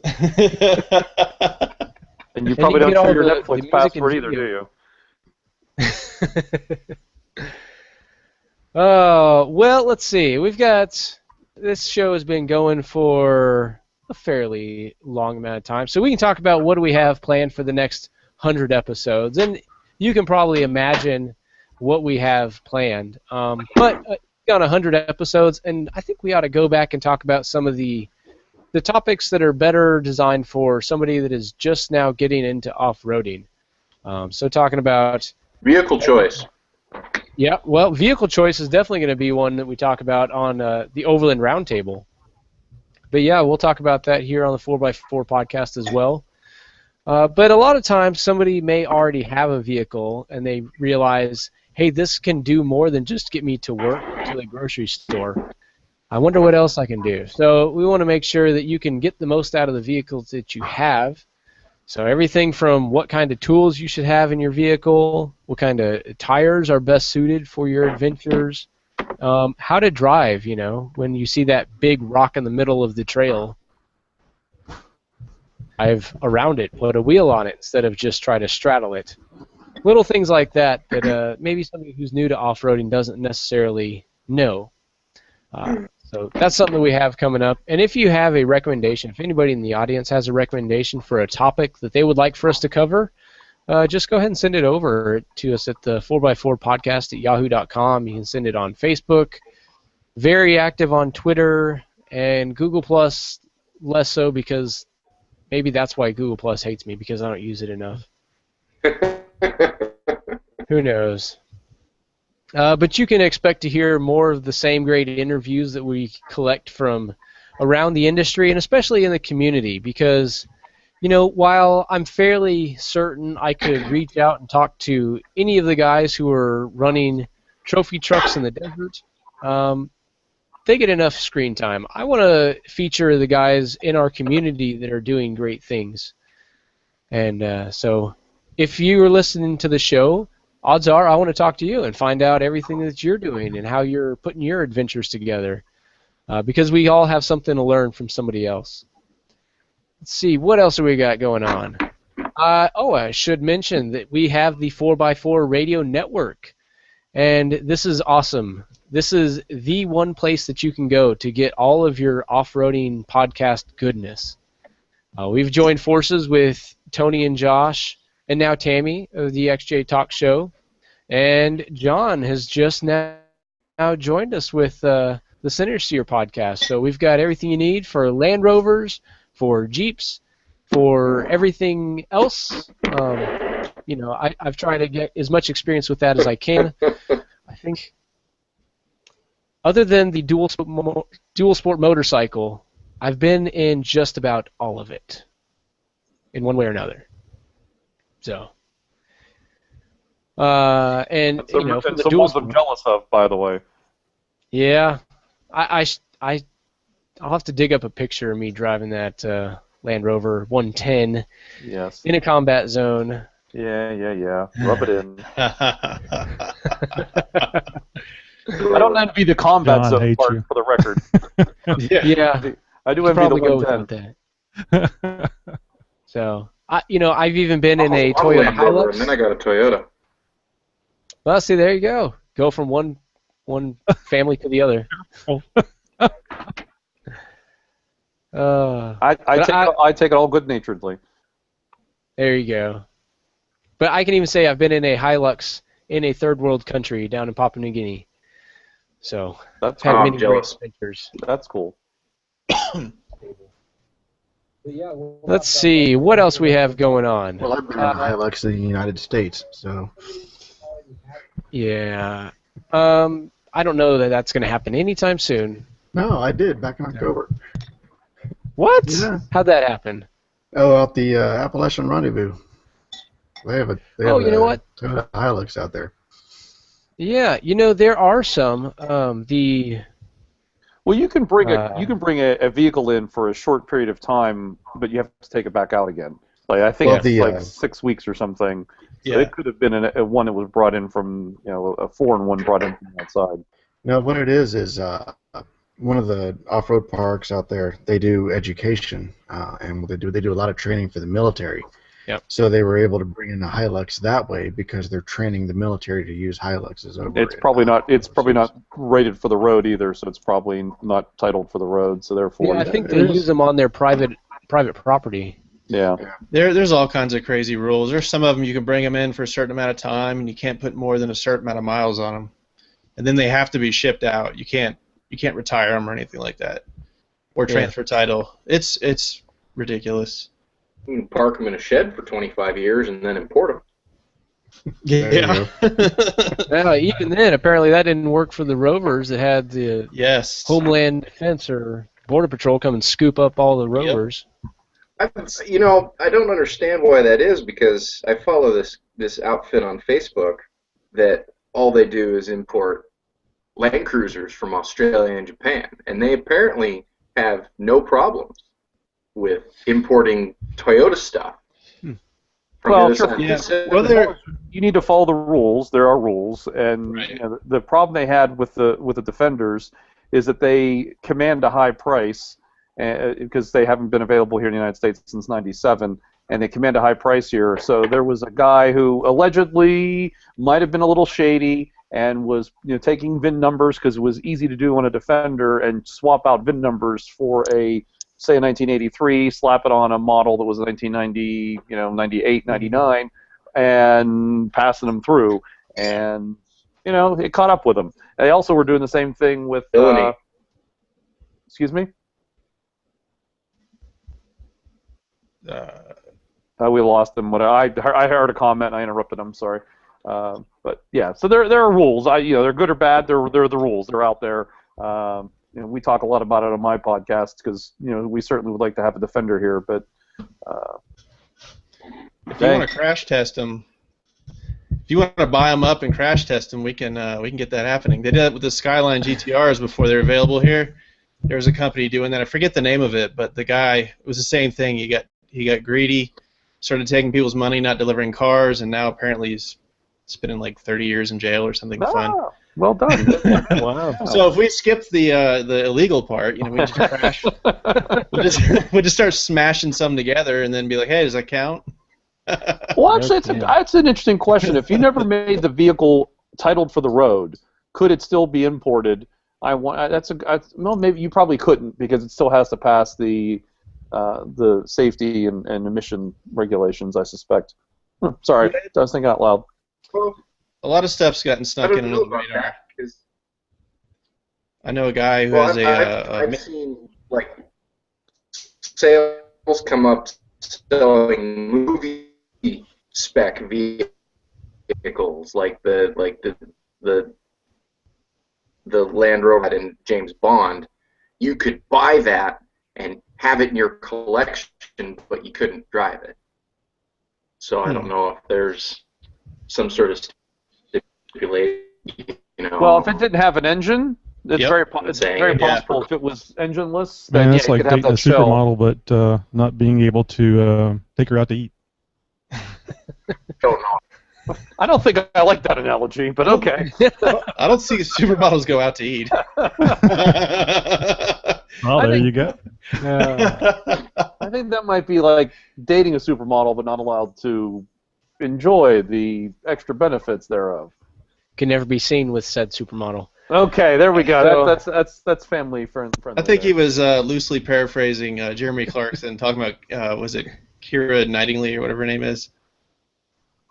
And you probably don't get all share your the Netflix music and password either, do video. Oh, well, let's see. This show has been going for a fairly long amount of time, so we can talk about what do we have planned for the next 100 episodes, and you can probably imagine what we have planned. But on 100 episodes, and I think we ought to go back and talk about some of the topics that are better designed for somebody that is just now getting into off-roading. So talking about vehicle choice. Yeah, well, vehicle choice is definitely going to be one that we talk about on the Overland Roundtable. But yeah, we'll talk about that here on the 4x4 podcast as well. But a lot of times somebody may already have a vehicle and they realize, hey, this can do more than just get me to work to the grocery store. I wonder what else I can do. So we want to make sure that you can get the most out of the vehicles that you have. So everything from what kind of tools you should have in your vehicle, what kind of tires are best suited for your adventures, how to drive, when you see that big rock in the middle of the trail. I've around it, put a wheel on it instead of just try to straddle it. Little things like that maybe somebody who's new to off-roading doesn't necessarily know. So that's something that we have coming up. And if you have a recommendation, if anybody in the audience has a recommendation for a topic that they would like for us to cover, just go ahead and send it over to us at the 4x4podcast at yahoo.com. You can send it on Facebook. Very active on Twitter and Google Plus, less so because maybe that's why Google Plus hates me, because I don't use it enough. Who knows? But you can expect to hear more of the same great interviews that we collect from around the industry and especially in the community, because, you know, while I'm fairly certain I could reach out and talk to any of the guys who are running trophy trucks in the desert, they get enough screen time. I want to feature the guys in our community that are doing great things. And so if you are listening to the show, odds are I want to talk to you and find out everything that you're doing and how you're putting your adventures together, because we all have something to learn from somebody else. Let's see, what else have we got going on? I should mention that we have the 4x4 Radio Network, and this is awesome. This is the one place that you can go to get all of your off-roading podcast goodness. We've joined forces with Tony and Josh, and now Tammy of the XJ Talk Show, and John has just now joined us with the Center Steer podcast. So we've got everything you need for Land Rovers, for Jeeps, for everything else. You know, I've tried to get as much experience with that as I can. I think, other than the dual sport motorcycle, I've been in just about all of it, in one way or another. So, and you know, from it's the the ones I'm jealous of, by the way. Yeah, I'll have to dig up a picture of me driving that Land Rover 110. Yes. In a combat zone. Yeah. Rub it in. I don't envy the combat John zone part, you. for the record. Yeah. I do Could envy the probably go with 110. that. So, I've even been in a I'm Toyota Land Rover, Hilux. and then I got a Toyota. Well, see, there you go. Go from one family to the other. I take it all good-naturedly. There you go. But I can even say I've been in a Hilux in a third world country down in Papua New Guinea. So That's had cool. many great adventures. That's cool. Let's see what else we have going on. Well, I've been in Hilux in the United States, so. Yeah. I don't know that that's going to happen anytime soon. No, I did back in October. What? Yeah. How'd that happen? Oh, out the Appalachian Rendezvous. They have a. They have you know what? Toyota Hilux out there. Yeah, there are some. Well, you can bring a vehicle in for a short period of time, but you have to take it back out again. Like I think it's like 6 weeks or something. So it could have been a one that was brought in from a foreign one brought in from outside. No, what it is one of the off-road parks out there. They do education, and they do a lot of training for the military. Yep. So they were able to bring in the Hilux that way because they're training the military to use Hiluxes over. It's probably not. It's probably not rated for the road either, so it's probably not titled for the road. So therefore, I think they use them on their private property. Yeah. There's all kinds of crazy rules. There's some of them you can bring them in for a certain amount of time, and you can't put more than a certain amount of miles on them, and then they have to be shipped out. You can't retire them or anything like that, or transfer title. It's ridiculous. You can park them in a shed for 25 years and then import them. Yeah. Well, even then, apparently that didn't work for the Rovers that had the Homeland Defense or Border Patrol come and scoop up all the Rovers. I don't understand why that is, because I follow this outfit on Facebook that all they do is import Land Cruisers from Australia and Japan, and they apparently have no problems with importing Toyota stuff. Well, sure. You need to follow the rules. There are rules, and the problem they had with the Defenders is that they command a high price, because they haven't been available here in the United States since '97, and they command a high price here. So there was a guy who allegedly might have been a little shady and was taking VIN numbers because it was easy to do on a Defender and swap out VIN numbers for a, say, a 1983, slap it on a model that was 1990, 98, 99, and passing them through. And it caught up with them. They also were doing the same thing with. Excuse me. We lost them. I heard a comment and I interrupted them. Sorry. But yeah, so there are rules. They're good or bad. They're the rules. They're out there. We talk a lot about it on my podcast because we certainly would like to have a Defender here, but if you want to crash test them, if you want to buy them up and crash test them, we can get that happening. They did that with the Skyline GTRs before they're available here. There was a company doing that. I forget the name of it, but the guy, it was the same thing. He got greedy, started taking people's money, not delivering cars, and now apparently he's spending like 30 years in jail or something fun. Well done. Wow. So if we skip the illegal part, we just crash. we'll just start smashing some together and then be like, hey, does that count? Well, actually, that's an interesting question. If you never made the vehicle titled for the road, could it still be imported? Well, maybe you probably couldn't because it still has to pass the safety and emission regulations, I suspect. Sorry, I was thinking out loud. A lot of stuff's gotten snuck in under the radar. I know a guy who has I've seen sales come up selling movie spec vehicles like the Land Rover in James Bond. You could buy that and have it in your collection, but you couldn't drive it. So I don't know if there's some sort of stipulation. Well, if it didn't have an engine, it's very possible. If it was engineless, then it's like you could have dating a that shell. supermodel, but not being able to take her out to eat. Don't know. I don't think I like that analogy, but okay. I don't see supermodels go out to eat. Well, there you go. I think that might be like dating a supermodel, but not allowed to enjoy the extra benefits thereof. Can never be seen with said supermodel. Okay, there we go. That's family friendly. I think he was loosely paraphrasing Jeremy Clarkson, talking about was it Keira Knightley or whatever her name is.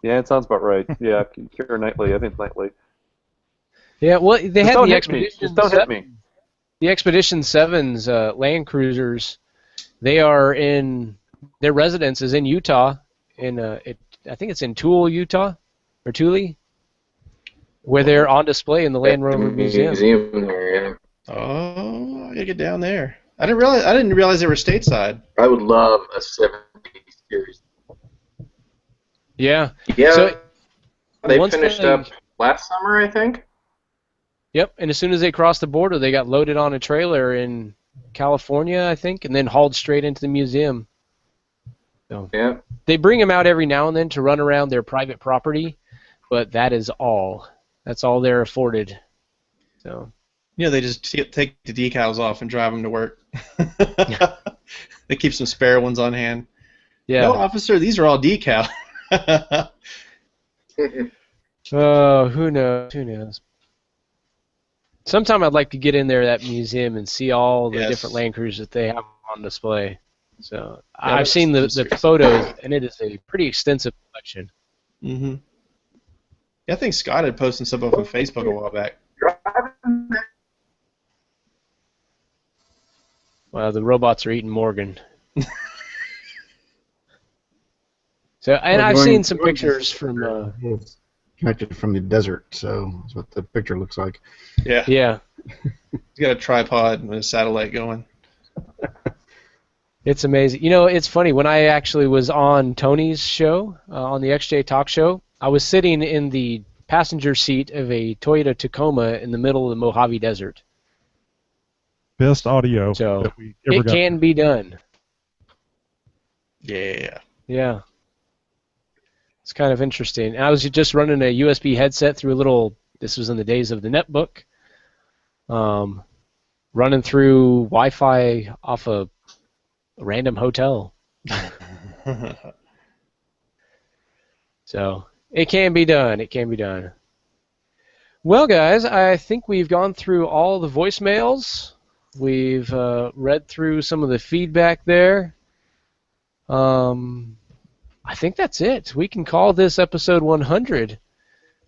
Yeah, it sounds about right. Yeah, Keira Knightley. I think Knightley. Yeah, well, they had the Expedition. Just don't hit me. The Expedition 7's Land Cruisers. They are their residence is in Utah. I think it's in Tule, Utah, or Thule, where they're on display in the Land Rover Museum. There, yeah. Oh, I gotta get down there. I didn't realize they were stateside. I would love a 70 series. Yeah. Yeah. So, they finished up last summer, I think. Yep. And as soon as they crossed the border, they got loaded on a trailer in California, I think, and then hauled straight into the museum. So yeah. They bring them out every now and then to run around their private property, but that is all. That's all they're afforded. So. They just take the decals off and drive them to work. They keep some spare ones on hand. Yeah. No, officer, these are all decal. Oh, who knows? Who knows? Sometime I'd like to get in there, that museum, and see all the different Land Cruisers that they have on display. So I've seen the photos, and it is a pretty extensive collection. Mm-hmm. Yeah, I think Scott had posted some up on Facebook a while back. Well, the robots are eating Morgan. So, and I've seen some pictures from. Connected from the desert, so that's what the picture looks like. Yeah. Yeah. He's got a tripod and a satellite going. It's amazing. It's funny. When I actually was on Tony's show, on the XJ Talk Show, I was sitting in the passenger seat of a Toyota Tacoma in the middle of the Mojave Desert. Best audio so that we ever got. It can be done. Yeah. Yeah. It's kind of interesting. And I was just running a USB headset through this was in the days of the netbook. running through Wi-Fi off a random hotel. So it can be done. It can be done. Well, guys, I think we've gone through all the voicemails. We've read through some of the feedback there. I think that's it. We can call this episode 100.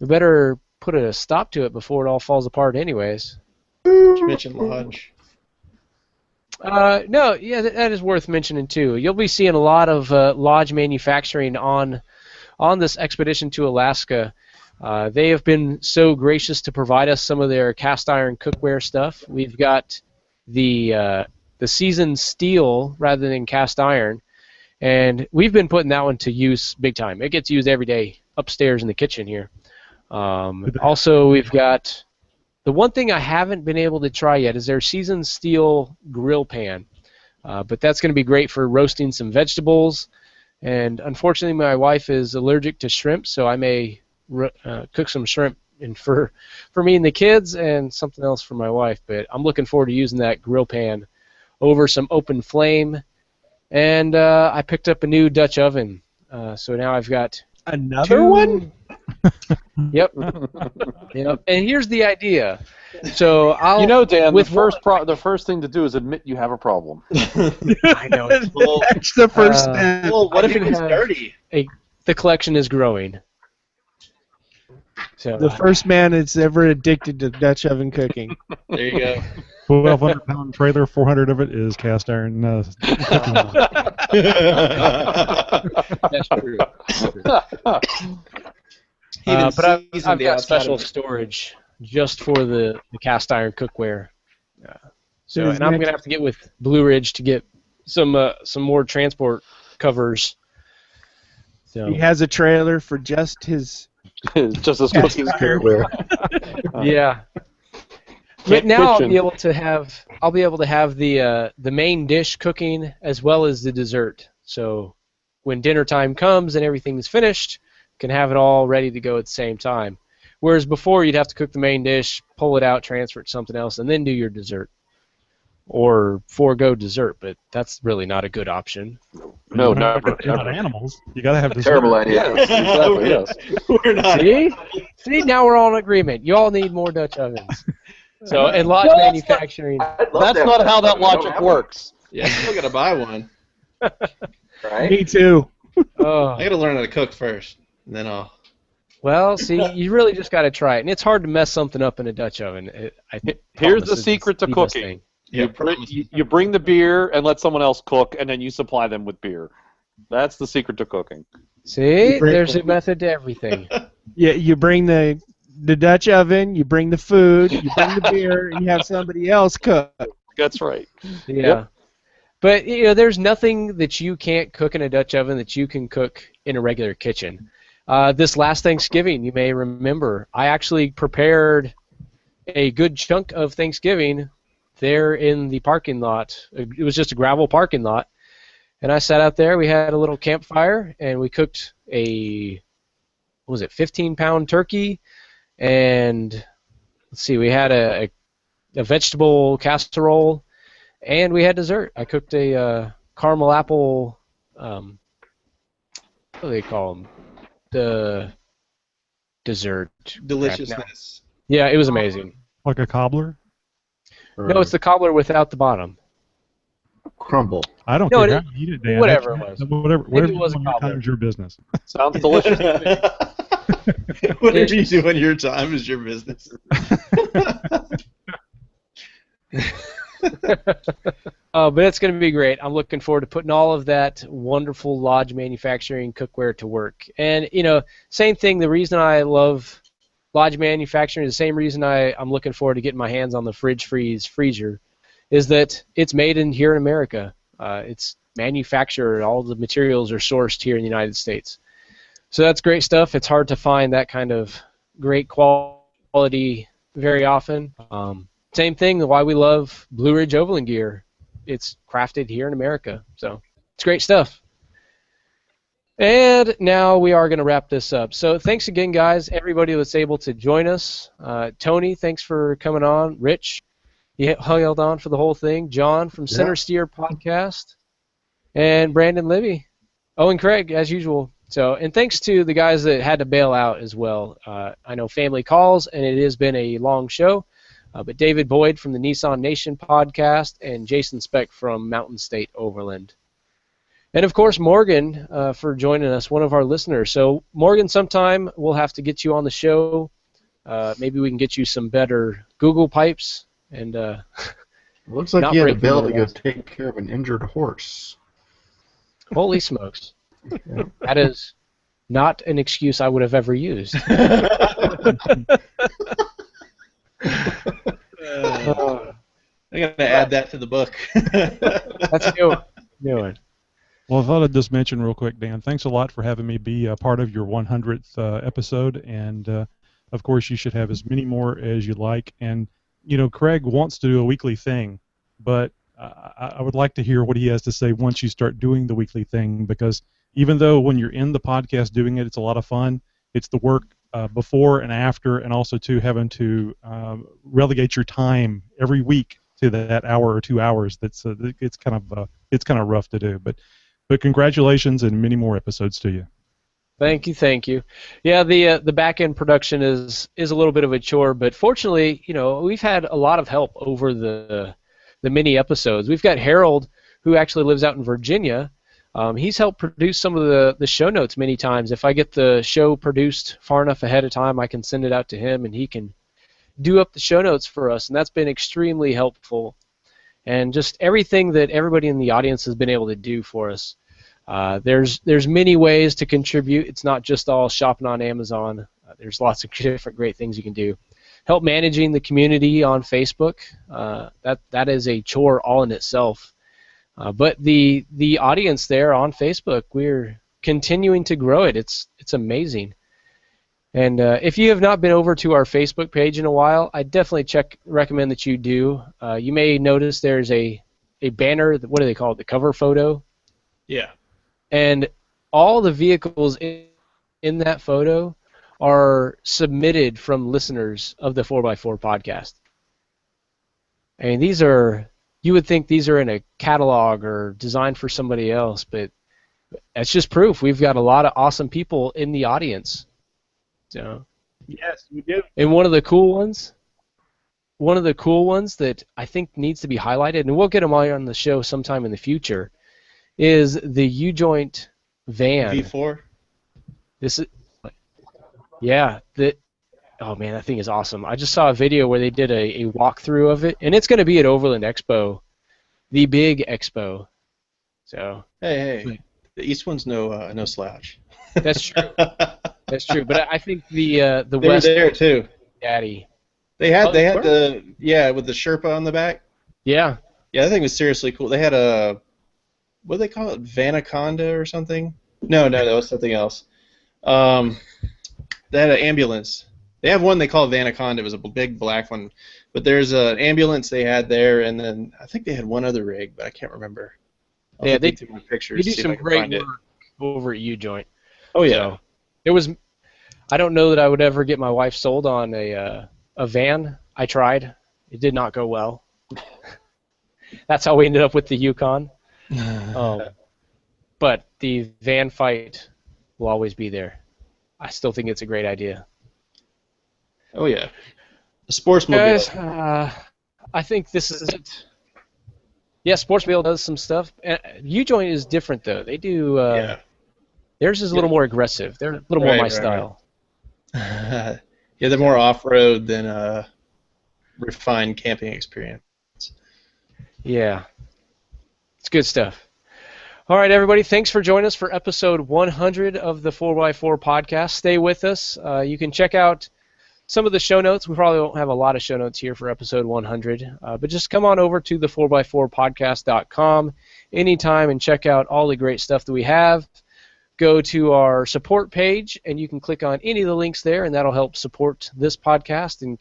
We better put a stop to it before it all falls apart anyways. Did you mention Lodge? No, yeah, that is worth mentioning too. You'll be seeing a lot of Lodge manufacturing on this expedition to Alaska. They have been so gracious to provide us some of their cast iron cookware stuff. We've got the seasoned steel rather than cast iron, and we've been putting that one to use big time. It gets used every day upstairs in the kitchen here. Also, we've got the one thing I haven't been able to try yet is their seasoned steel grill pan, but that's going to be great for roasting some vegetables. And unfortunately, my wife is allergic to shrimp, so I may cook some shrimp for me and the kids, and something else for my wife. But I'm looking forward to using that grill pan over some open flame. And I picked up a new Dutch oven, so now I've got another one. Yep. Yep. And here's the idea. So I'll. You know, Dan, with the first thing to do is admit you have a problem. I know. That's the first step. Well, what if it gets dirty? The collection is growing. So the first man that's ever addicted to Dutch oven cooking. There you go. 1,200-pound trailer, 400 of it is cast iron. That's true. But I've got special storage just for the cast iron cookware. So, and I'm gonna have to get with Blue Ridge to get some more transport covers. So. He has a trailer for just his. Just as cooking hardware. Yeah. But now I'll be able to have the main dish cooking as well as the dessert. So when dinner time comes and everything's finished, can have it all ready to go at the same time. Whereas before you'd have to cook the main dish, pull it out, transfer it to something else, and then do your dessert. Or forego dessert, but that's really not a good option. No, never. Not animals. You gotta have dessert. Terrible idea. Yes, exactly. Yes. We're not. See, now we're all in agreement. You all need more Dutch ovens. So, and Lodge manufacturing. That's not how that logic works. Yeah, I'm still gonna buy one. Right? Me too. Oh. I gotta learn how to cook first, and then I'll. Well, see, you really just got to try it, and it's hard to mess something up in a Dutch oven. Here's the secret to cooking. You bring the beer and let someone else cook, and then you supply them with beer. That's the secret to cooking. See, there's a method to everything. Yeah, you bring the Dutch oven, you bring the food, you bring the beer, and you have somebody else cook. That's right. Yeah. Yep. But there's nothing that you can't cook in a Dutch oven that you can cook in a regular kitchen. This last Thanksgiving, you may remember, I actually prepared a good chunk of Thanksgiving there in the parking lot. It was just a gravel parking lot. And I sat out there, we had a little campfire, and we cooked a, 15-pound turkey, and let's see, we had a vegetable casserole, and we had dessert. I cooked a caramel apple, what do they call them? The dessert. Deliciousness. Yeah, it was amazing. Like a cobbler? No, it's the cobbler without the bottom. Crumble. I don't care how you eat it, Dan. Whatever it was. Whatever it was you a do on your cobbler. time is your business. Sounds delicious. Whatever you do on your time is your business. But it's going to be great. I'm looking forward to putting all of that wonderful Lodge manufacturing cookware to work. And, same thing, the reason I love Lodge manufacturing is the same reason I'm looking forward to getting my hands on the Fridge Freeze freezer, is that it's made here in America. It's manufactured. All the materials are sourced here in the United States. So that's great stuff. It's hard to find that kind of great quality very often. Same thing, why we love Blue Ridge Ovalin gear. It's crafted here in America. So it's great stuff. And now we are going to wrap this up. So thanks again, guys, everybody that's able to join us. Tony, thanks for coming on. Rich, he held on for the whole thing. John from Center Steer Podcast, and Brandon Libby. Oh, and Craig, as usual. So, and thanks to the guys that had to bail out as well. I know family calls, and it has been a long show. But David Boyd from the Nissan Nation podcast, and Jason Speck from Mountain State Overland. And, of course, Morgan for joining us, one of our listeners. So, Morgan, sometime we'll have to get you on the show. Maybe we can get you some better Google pipes. And looks like you had a bill to go take care of an injured horse. Holy smokes. That is not an excuse I would have ever used. I gotta add that to the book. That's a new one. Well, I thought I'd just mention real quick, Dan, thanks a lot for having me be a part of your 100th episode, and of course you should have as many more as you like. And you know, Craig wants to do a weekly thing, but I would like to hear what he has to say once you start doing the weekly thing, because even though when you're in the podcast doing it, it's a lot of fun, it's the work before and after, and also too having to relegate your time every week to that hour or 2 hours. That's it's kind of rough to do, but congratulations and many more episodes to you. Thank you. Yeah, the back end production is a little bit of a chore, but fortunately, you know, we've had a lot of help over the mini episodes. We've got Harold, who actually lives out in Virginia. He's helped produce some of the show notes many times. If I get the show produced far enough ahead of time, I can send it out to him, and he can do up the show notes for us, and that's been extremely helpful. And just everything that everybody in the audience has been able to do for us. There's many ways to contribute. It's not just all shopping on Amazon. There's lots of different great things you can do. Help managing the community on Facebook. That is a chore all in itself. But the audience there on Facebook, we're continuing to grow it. It's amazing. And if you have not been over to our Facebook page in a while, I definitely recommend that you do. You may notice there's a banner. What do they call it? The cover photo. Yeah. And all the vehicles in that photo are submitted from listeners of the 4x4 podcast. I mean, you would think these are in a catalog or designed for somebody else, but that's just proof. We've got a lot of awesome people in the audience. So, yes, we do. And one of the cool ones that I think needs to be highlighted, and we'll get them all on the show sometime in the future, is the U-joint van. V4? Oh man, that thing is awesome. I just saw a video where they did a walkthrough of it, and it's going to be at Overland Expo, the big expo. So hey, the East one's no slouch. That's true. That's true. But I think the they West were there too. Daddy. They had with the Sherpa on the back. Yeah. Yeah, that thing was seriously cool. They had what do they call it? Vanaconda or something? No, that was something else. They had an ambulance. They have one they call Vanaconda. It was a big black one. But there's an ambulance they had there, and then I think they had one other rig, but I can't remember. They take my pictures. They do some great work over at U-joint. Oh yeah. So I don't know that I would ever get my wife sold on a van. I tried. It did not go well. That's how we ended up with the Yukon. But the van fight will always be there. I still think it's a great idea. Oh yeah. The Sportsmobile. Guys, I think this is it. Yeah, Sportsmobile does some stuff. U-joint is different though. They do. Theirs is a little more aggressive. They're a little more my style. Yeah, they're more off-road than a refined camping experience. Yeah. It's good stuff. All right, everybody, thanks for joining us for episode 100 of the 4x4 podcast. Stay with us. You can check out some of the show notes. We probably won't have a lot of show notes here for episode 100, but just come on over to the 4x4podcast.com anytime and check out all the great stuff that we have. Go to our support page, and you can click on any of the links there, and that'll help support this podcast and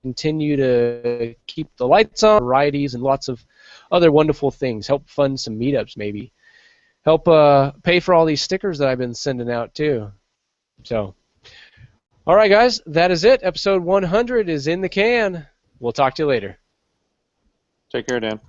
continue to keep the lights on, varieties, and lots of other wonderful things. Help fund some meetups, maybe. Help pay for all these stickers that I've been sending out, too. So, all right, guys, that is it. Episode 100 is in the can. We'll talk to you later. Take care, Dan.